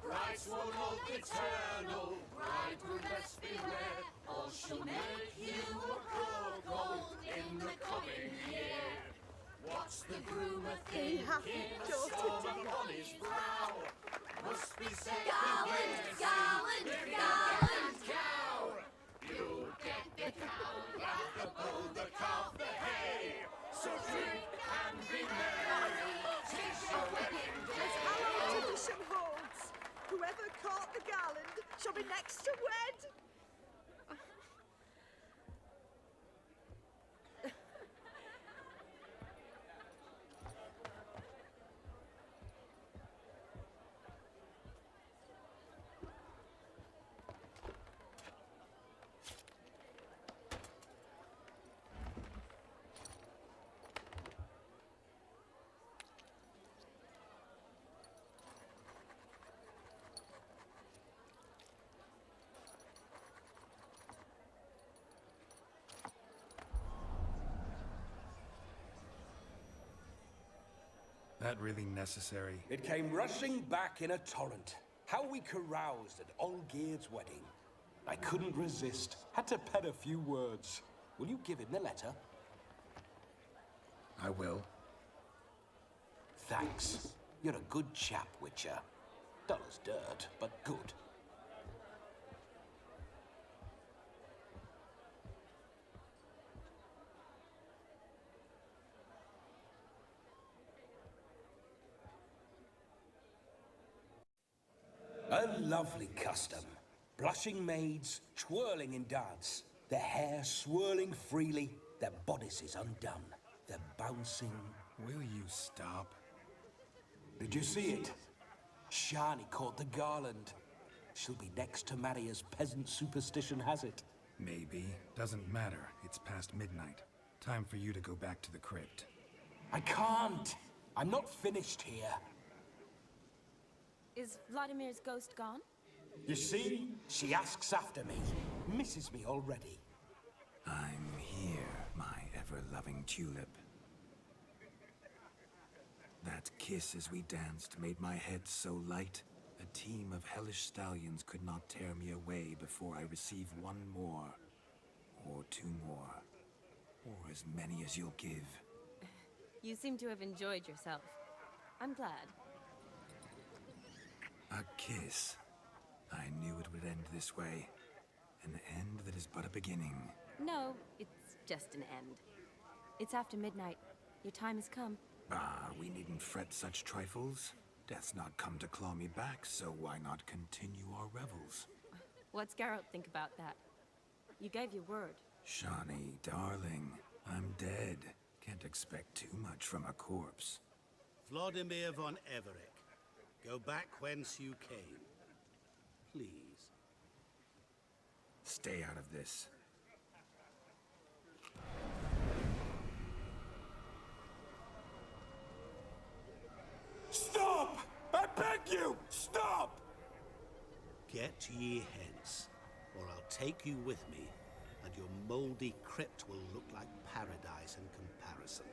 Brides won't love eternal, bridegroom best beware, or she'll make you a cuckold in the coming year. What's the groom a thinking? A storm upon his brow must be said. Garland, Cow. You get the cow, laugh the bull, the calf, the hay. So drink and be merry. 'Tis your wedding day. As our tradition holds, whoever caught the garland shall be next to wed. That really necessary? It came rushing back in a torrent. How we caroused at Olgierd's wedding. I couldn't resist. Had to pen a few words. Will you give him the letter? I will. Thanks. You're a good chap, Witcher. Dull as dirt, but good. A lovely custom. Blushing maids, twirling in dance. Their hair swirling freely, their bodices undone. They're bouncing. Will you stop? Did you see it? Shani caught the garland. She'll be next to marry as peasant superstition has it. Maybe. Doesn't matter. It's past midnight. Time for you to go back to the crypt. I can't. I'm not finished here. Is Vladimir's ghost gone? You see? She asks after me. Misses me already. I'm here, my ever-loving tulip. That kiss as we danced made my head so light. A team of hellish stallions could not tear me away before I receive one more. Or two more. Or as many as you'll give. You seem to have enjoyed yourself. I'm glad. A kiss. I knew it would end this way. An end that is but a beginning. No, it's just an end. It's after midnight. Your time has come. Ah, we needn't fret such trifles. Death's not come to claw me back, so why not continue our revels? What's Geralt think about that? You gave your word. Shani, darling, I'm dead. Can't expect too much from a corpse. Vladimir von Everett, go back whence you came. Please. Stay out of this. Stop! I beg you! Stop! Get ye hence, or I'll take you with me, and your mouldy crypt will look like paradise in comparison.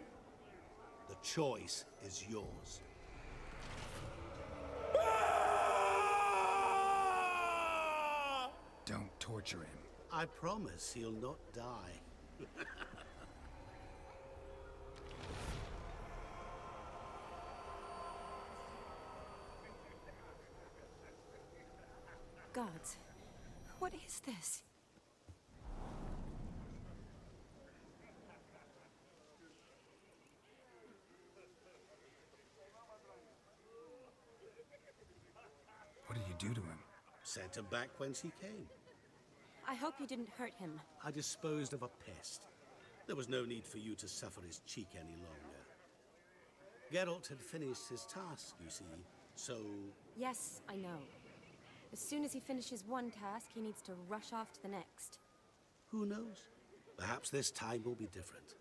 The choice is yours. Don't torture him. I promise he'll not die. Gods, what is this? What did you do to him? Sent him back whence he came. I hope you didn't hurt him. I disposed of a pest. There was no need for you to suffer his cheek any longer. Geralt had finished his task, you see, so... Yes, I know. As soon as he finishes one task, he needs to rush off to the next. Who knows? Perhaps this time will be different.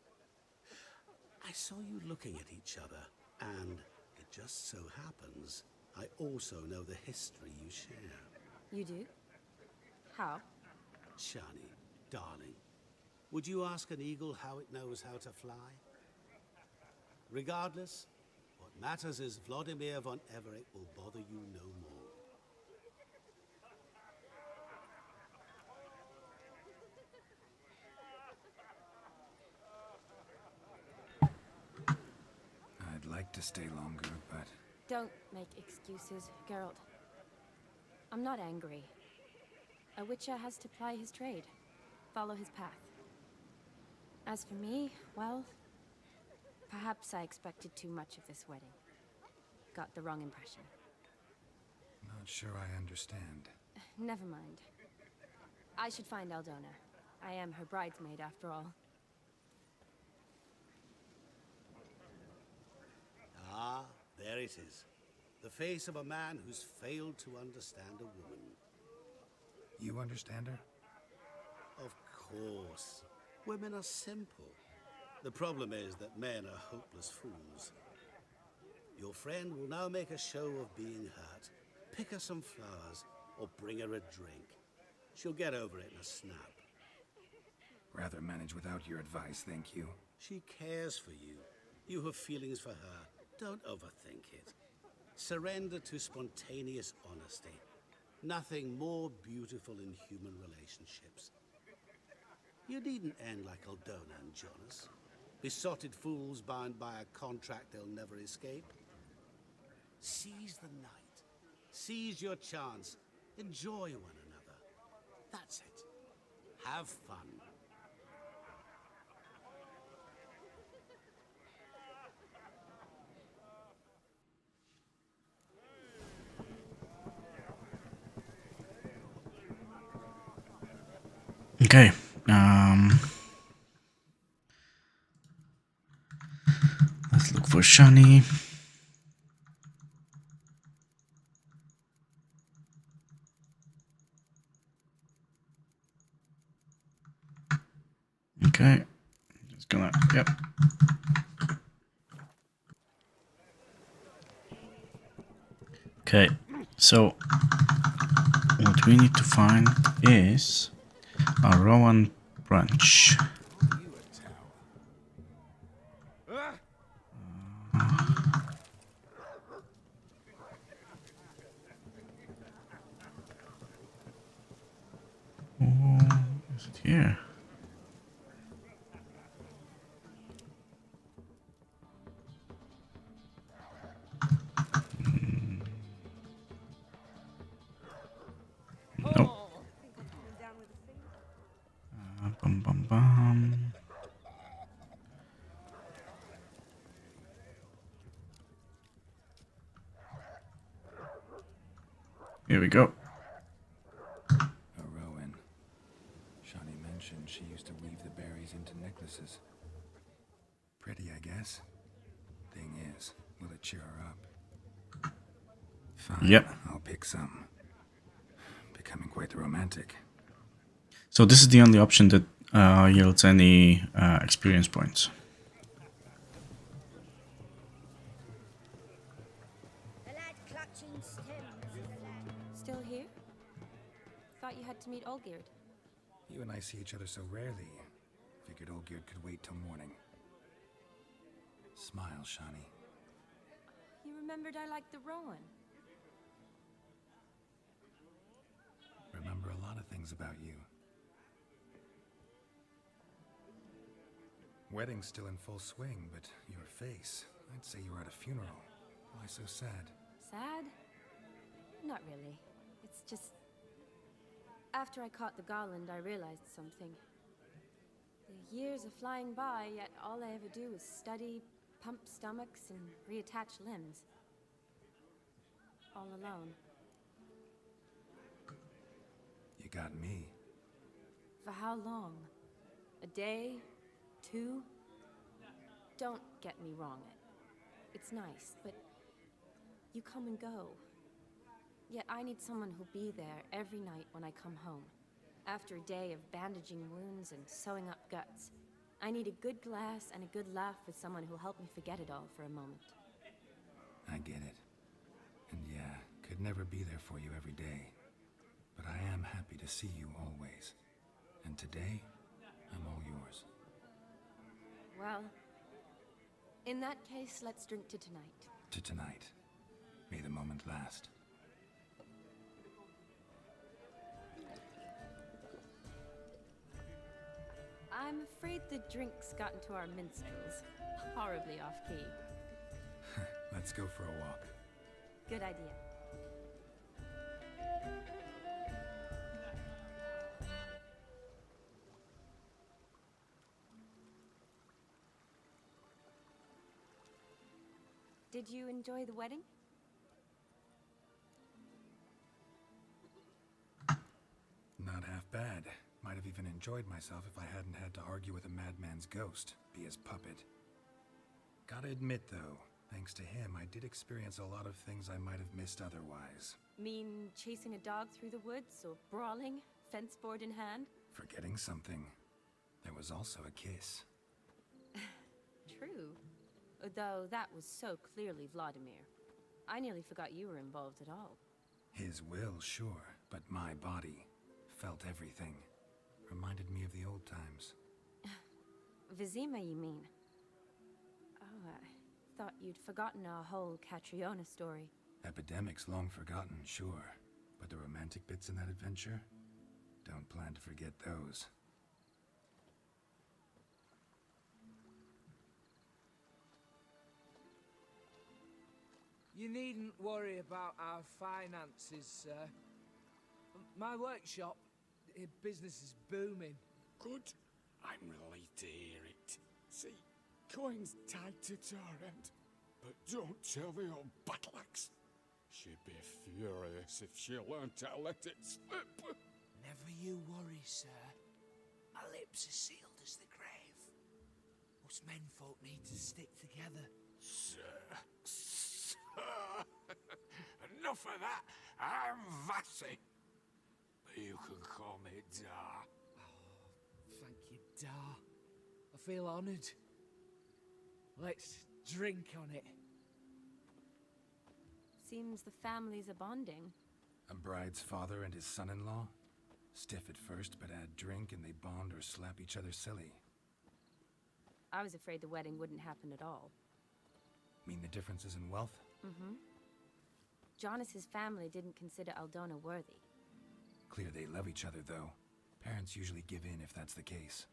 I saw you looking at each other, And it just so happens I also know the history you share. You do? How? Shani, darling, would you ask an eagle how it knows how to fly? Regardless, what matters is Vladimir von Everett will bother you no more. I'd like to stay longer, but... Don't make excuses, Geralt. I'm not angry. A witcher has to ply his trade, follow his path. As for me, well, perhaps I expected too much of this wedding. Got the wrong impression. Not sure I understand. Never mind. I should find Aldona. I am her bridesmaid, after all. Ah, there it is. The face of a man who's failed to understand a woman. You understand her? Of course. Women are simple. The problem is that men are hopeless fools. Your friend will now make a show of being hurt, pick her some flowers, or bring her a drink. She'll get over it in a snap. Rather manage without your advice, thank you. She cares for you. You have feelings for her. Don't overthink it. Surrender to spontaneous honesty. Nothing more beautiful in human relationships. You needn't end like Aldona and Jonas. Besotted fools bound by a contract they'll never escape. Seize the night. Seize your chance. Enjoy one another. That's it. Have fun. Okay. Let's look for Shani. Okay. Just gonna, yep. Okay. So what we need to find is a Rowan branch. Is it here? Nope. Bum bum bum. Here we go. A Rowan. Shani mentioned she used to weave the berries into necklaces. Pretty, I guess. Thing is, will it cheer her up? Fine. Yep. I'll pick some. Becoming quite the romantic. So this is the only option that yields any experience points. Still here? Thought you had to meet Olgierd. You and I see each other so rarely. Figured Olgierd could wait till morning. Smile, Shani. You remembered I liked the Rowan. Remember a lot of things about you. Wedding's still in full swing, but your face, I'd say you were at a funeral. Why so sad? Sad? Not really. It's just... After I caught the garland, I realized something. The years are flying by, yet all I ever do is study, pump stomachs, and reattach limbs. All alone. You got me. For how long? A day? 2? Don't get me wrong. It's nice, but you come and go. Yet I need someone who'll be there every night when I come home. After a day of bandaging wounds and sewing up guts, I need a good glass and a good laugh with someone who'll help me forget it all for a moment. I get it. And yeah, could never be there for you every day. But I am happy to see you always. And today, I'm all yours. Well, in that case, let's drink to tonight. To tonight. May the moment last. I'm afraid the drinks got into our minstrels. Horribly off-key. Let's go for a walk. Good idea. Did you enjoy the wedding? Not half bad. Might have even enjoyed myself if I hadn't had to argue with a madman's ghost, be his puppet. Gotta admit, though, thanks to him, I did experience a lot of things I might have missed otherwise. Mean chasing a dog through the woods, or brawling, fence board in hand? Forgetting something. There was also a kiss. True. Though that was so clearly Vladimir. I nearly forgot you were involved at all. His will, sure, but my body felt everything. Reminded me of the old times. Vizima, you mean? Oh, I thought you'd forgotten our whole Catriona story. Epidemics long forgotten, sure. But the romantic bits in that adventure? Don't plan to forget those. You needn't worry about our finances, sir. My workshop, business is booming. Good. I'm relieved to hear it. See, coin's tied to Torrent, but don't tell the old battle axe. She'd be furious if she learned to let it slip. Never you worry, sir. My lips are sealed as the grave. Us menfolk need to stick together. Sir. Enough of that. I'm Vassy. You can call me Dar. Oh, thank you, Dar. I feel honored. Let's drink on it. Seems the families are bonding. A bride's father and his son-in-law? Stiff at first, but add drink and they bond or slap each other silly. I was afraid the wedding wouldn't happen at all. Mean the differences in wealth? Mm-hmm. Jonas's family didn't consider Aldona worthy. Clear they love each other, though. Parents usually give in if that's the case.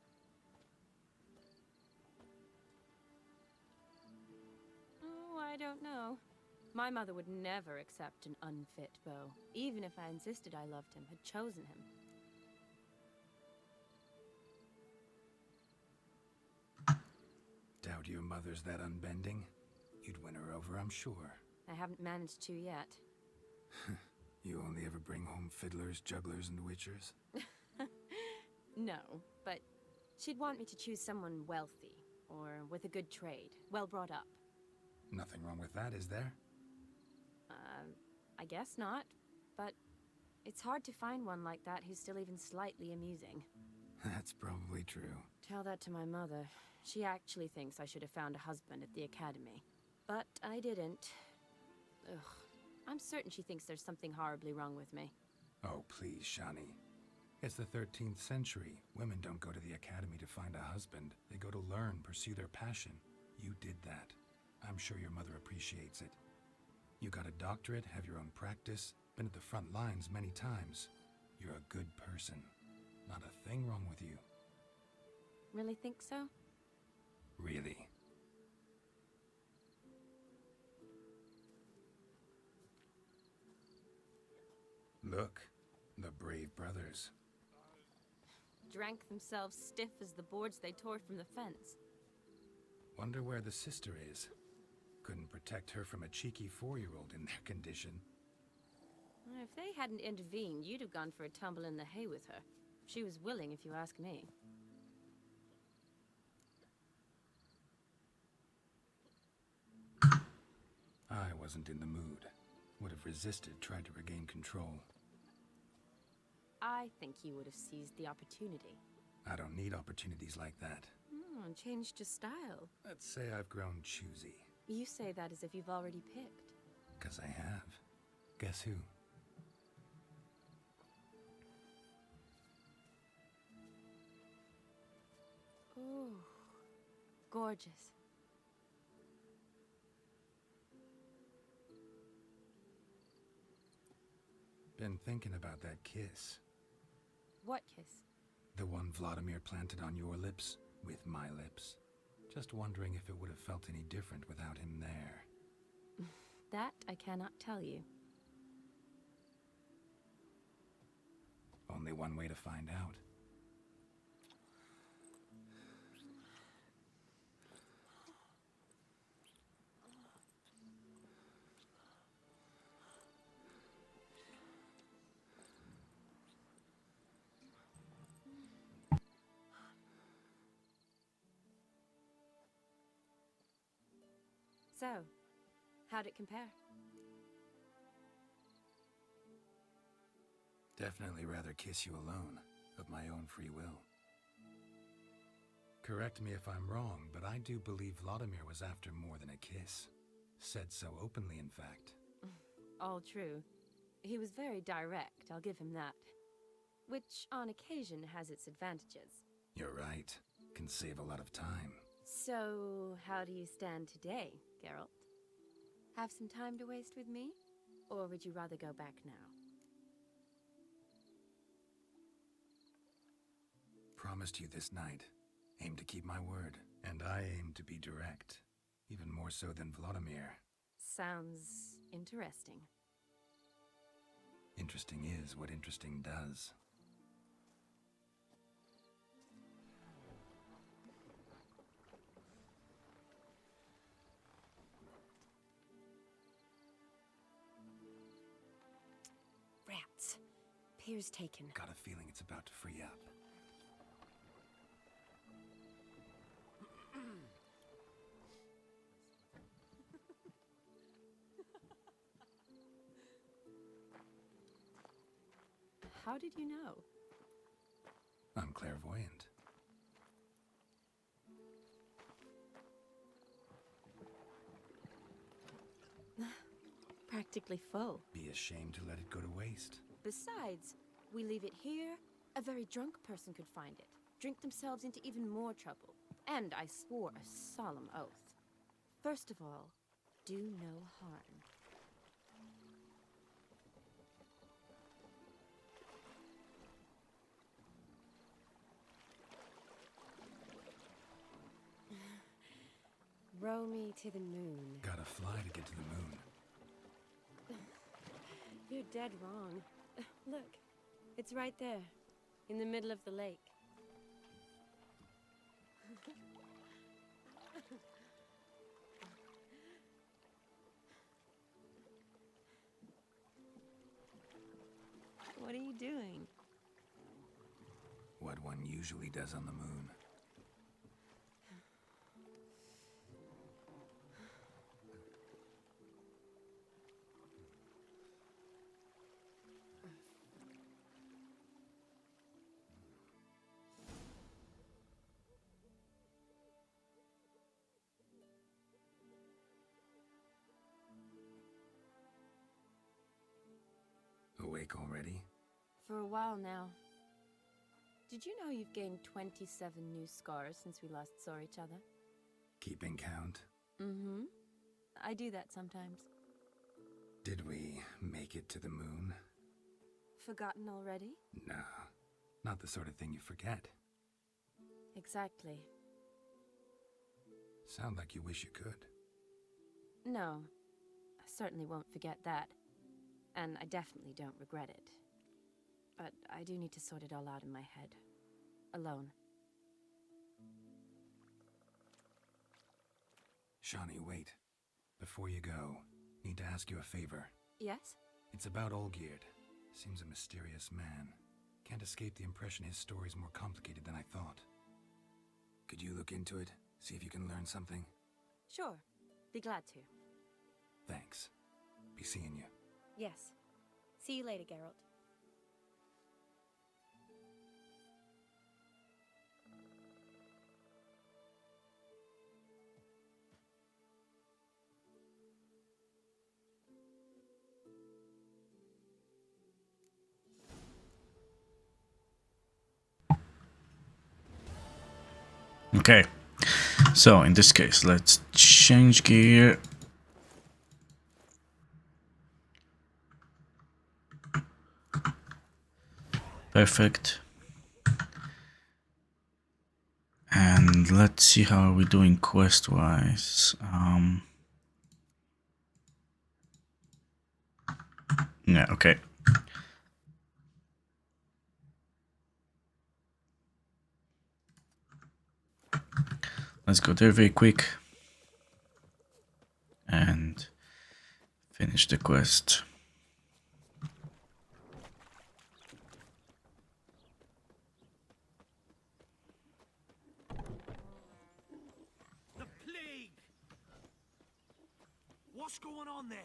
Oh, I don't know. My mother would never accept an unfit beau, even if I insisted I loved him, had chosen him. Doubt your mother's that unbending. You'd win her over, I'm sure. I haven't managed to yet. You only ever bring home fiddlers, jugglers, and witchers? No, but she'd want me to choose someone wealthy, or with a good trade, well brought up. Nothing wrong with that, is there? I guess not, but it's hard to find one like that who's still even slightly amusing. That's probably true. Tell that to my mother. She actually thinks I should have found a husband at the academy. But I didn't. Ugh. I'm certain she thinks there's something horribly wrong with me. Oh, please, Shani. It's the 13th century. Women don't go to the academy to find a husband. They go to learn, pursue their passion. You did that. I'm sure your mother appreciates it. You got a doctorate, have your own practice, been at the front lines many times. You're a good person. Not a thing wrong with you. Really think so? Really. Look, the brave brothers. Drank themselves stiff as the boards they tore from the fence. Wonder where the sister is. Couldn't protect her from a cheeky 4-year-old in their condition. If they hadn't intervened, you'd have gone for a tumble in the hay with her. She was willing, if you ask me. I wasn't in the mood. Would have resisted, tried to regain control. I think you would have seized the opportunity. I don't need opportunities like that. Changed your style. Let's say I've grown choosy. You say that as if you've already picked. 'Cause I have. Guess who? Ooh, gorgeous. Been thinking about that kiss. What kiss? The one Vladimir planted on your lips with my lips. Just wondering if it would have felt any different without him there. That I cannot tell you. Only one way to find out. So, how'd it compare? Definitely rather kiss you alone, of my own free will. Correct me if I'm wrong, but I do believe Vladimir was after more than a kiss. Said so openly, in fact. All true. He was very direct, I'll give him that. Which, on occasion, has its advantages. You're right. Can save a lot of time. So, how do you stand today, Geralt? Have some time to waste with me? Or would you rather go back now? Promised you this night. Aim to keep my word. And I aim to be direct. Even more so than Vladimir. Sounds interesting. Interesting is what interesting does. Rats. Pier's taken. Got a feeling it's about to free up. How did you know? I'm clairvoyant. Practically full. Be ashamed to let it go to waste. Besides, we leave it here, a very drunk person could find it, drink themselves into even more trouble. And I swore a solemn oath. First of all, do no harm. Row me to the moon. Gotta fly to get to the moon. You're dead wrong. Look, it's right there, in the middle of the lake. What are you doing? What one usually does on the moon. Awake already? For a while now. Did you know you've gained 27 new scars since we last saw each other? Keeping count? Mm-hmm. I do that sometimes. Did we make it to the moon? Forgotten already? No, not the sort of thing you forget. Exactly. Sound like you wish you could. No, I certainly won't forget that. And I definitely don't regret it. But I do need to sort it all out in my head. Alone. Shawnee, wait. Before you go, need to ask you a favor. Yes? It's about Olgierd. Seems a mysterious man. Can't escape the impression his story's more complicated than I thought. Could you look into it? See if you can learn something? Sure. Be glad to. Thanks. Be seeing you. Yes. See you later, Geralt. Okay, so in this case, let's change gear. Perfect. And let's see how we're doing quest-wise. Yeah, okay. Let's go there very quick and finish the quest. The plague! What's going on there?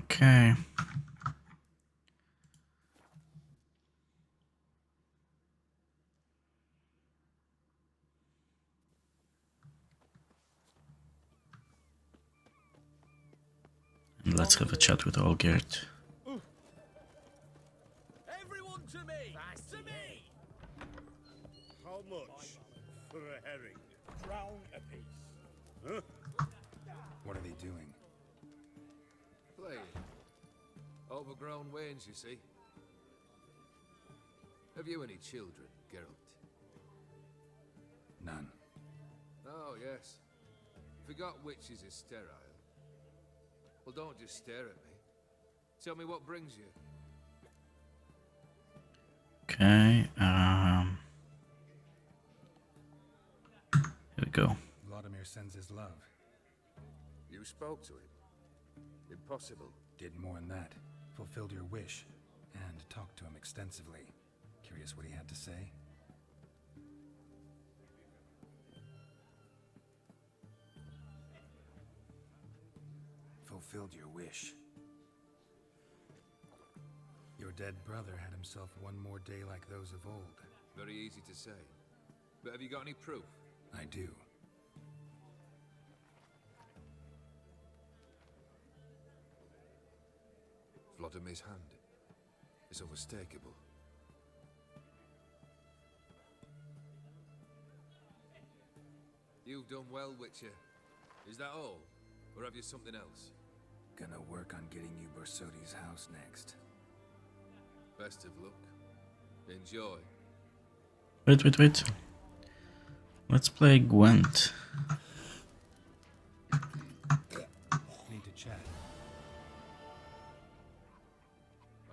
Okay. And let's have a chat with Olgerd. Everyone to me! To me! How much for a herring? Crown apiece. Huh? What are they doing? Playing. Overgrown wains, you see. Have you any children, Geralt? None. Oh, yes. Forgot witches is sterile. Well, don't just stare at me. Tell me what brings you. Okay, here we go. Vladimir sends his love. You spoke to him. Impossible. Did more than that. Fulfilled your wish. And talked to him extensively. Curious what he had to say? Fulfilled your wish. Your dead brother had himself one more day like those of old. Very easy to say. But have you got any proof? I do. Vladimir's hand. It's unmistakable. You've done well, Witcher. Is that all? Or have you something else? Gonna work on getting you Borsodi's house next. Best of luck. Enjoy. Wait. Let's play Gwent. Need to chat.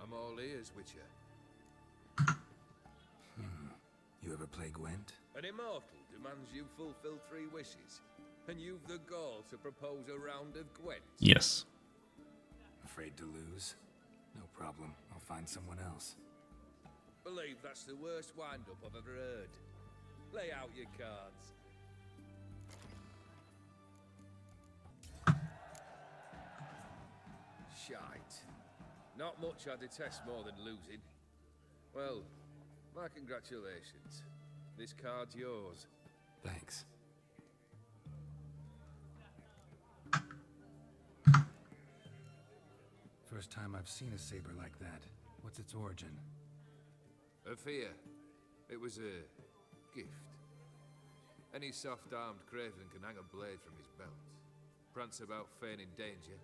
I'm all ears, Witcher. You ever play Gwent? An immortal demands you fulfill 3 wishes, and you've the gall to propose a round of Gwent? Yes. Afraid to lose? No problem. I'll find someone else. Believe that's the worst wind-up I've ever heard. Lay out your cards. Shite. Not much I detest more than losing. Well, my congratulations. This card's yours. Thanks. First time I've seen a saber like that. What's its origin? A fear. It was a gift. Any soft-armed craven can hang a blade from his belt. Prance about feigning danger.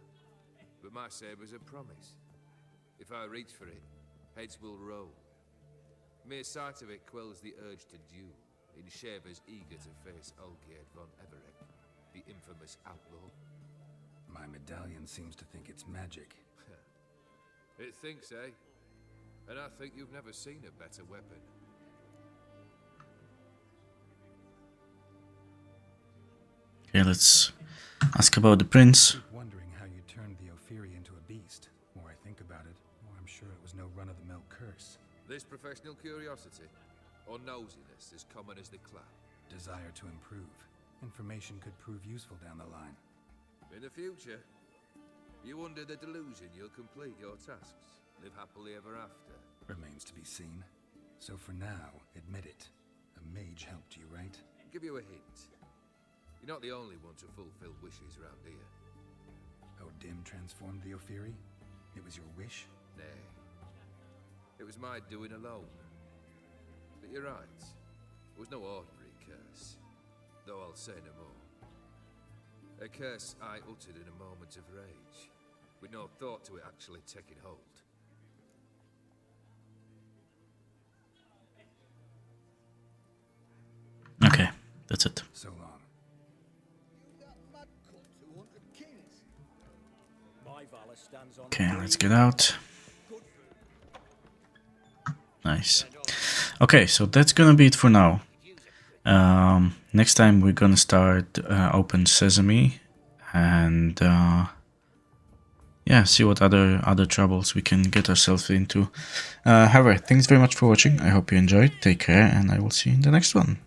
But my saber's a promise. If I reach for it, heads will roll. Mere sight of it quells the urge to duel, in shavers eager to face Olgierd von Everett, the infamous outlaw. My medallion seems to think it's magic. It thinks, eh? And I think you've never seen a better weapon. Okay, let's ask about the prince. I keep wondering how you turned the Ophiri into a beast. The more I think about it, the more I'm sure it was no run-of-the-mill curse. This professional curiosity, or nosiness, as common as the clap. Desire to improve. Information could prove useful down the line. In the future, you under the delusion you'll complete your tasks, live happily ever after. Remains to be seen. So for now, admit it. A mage helped you, right? Give you a hint. You're not the only one to fulfill wishes round here. Dim transformed the Ophiri? It was your wish? Nay. It was my doing alone. But you're right. It was no ordinary curse. Though I'll say no more. A curse I uttered in a moment of rage, with no thought to it actually taking hold. Okay, that's it. So long. Okay, let's get out. Nice. Okay, so that's gonna be it for now. Next time we're gonna start Open Sesame and yeah, see what other troubles we can get ourselves into. However, thanks very much for watching. I hope you enjoyed. Take care, and I will see you in the next one.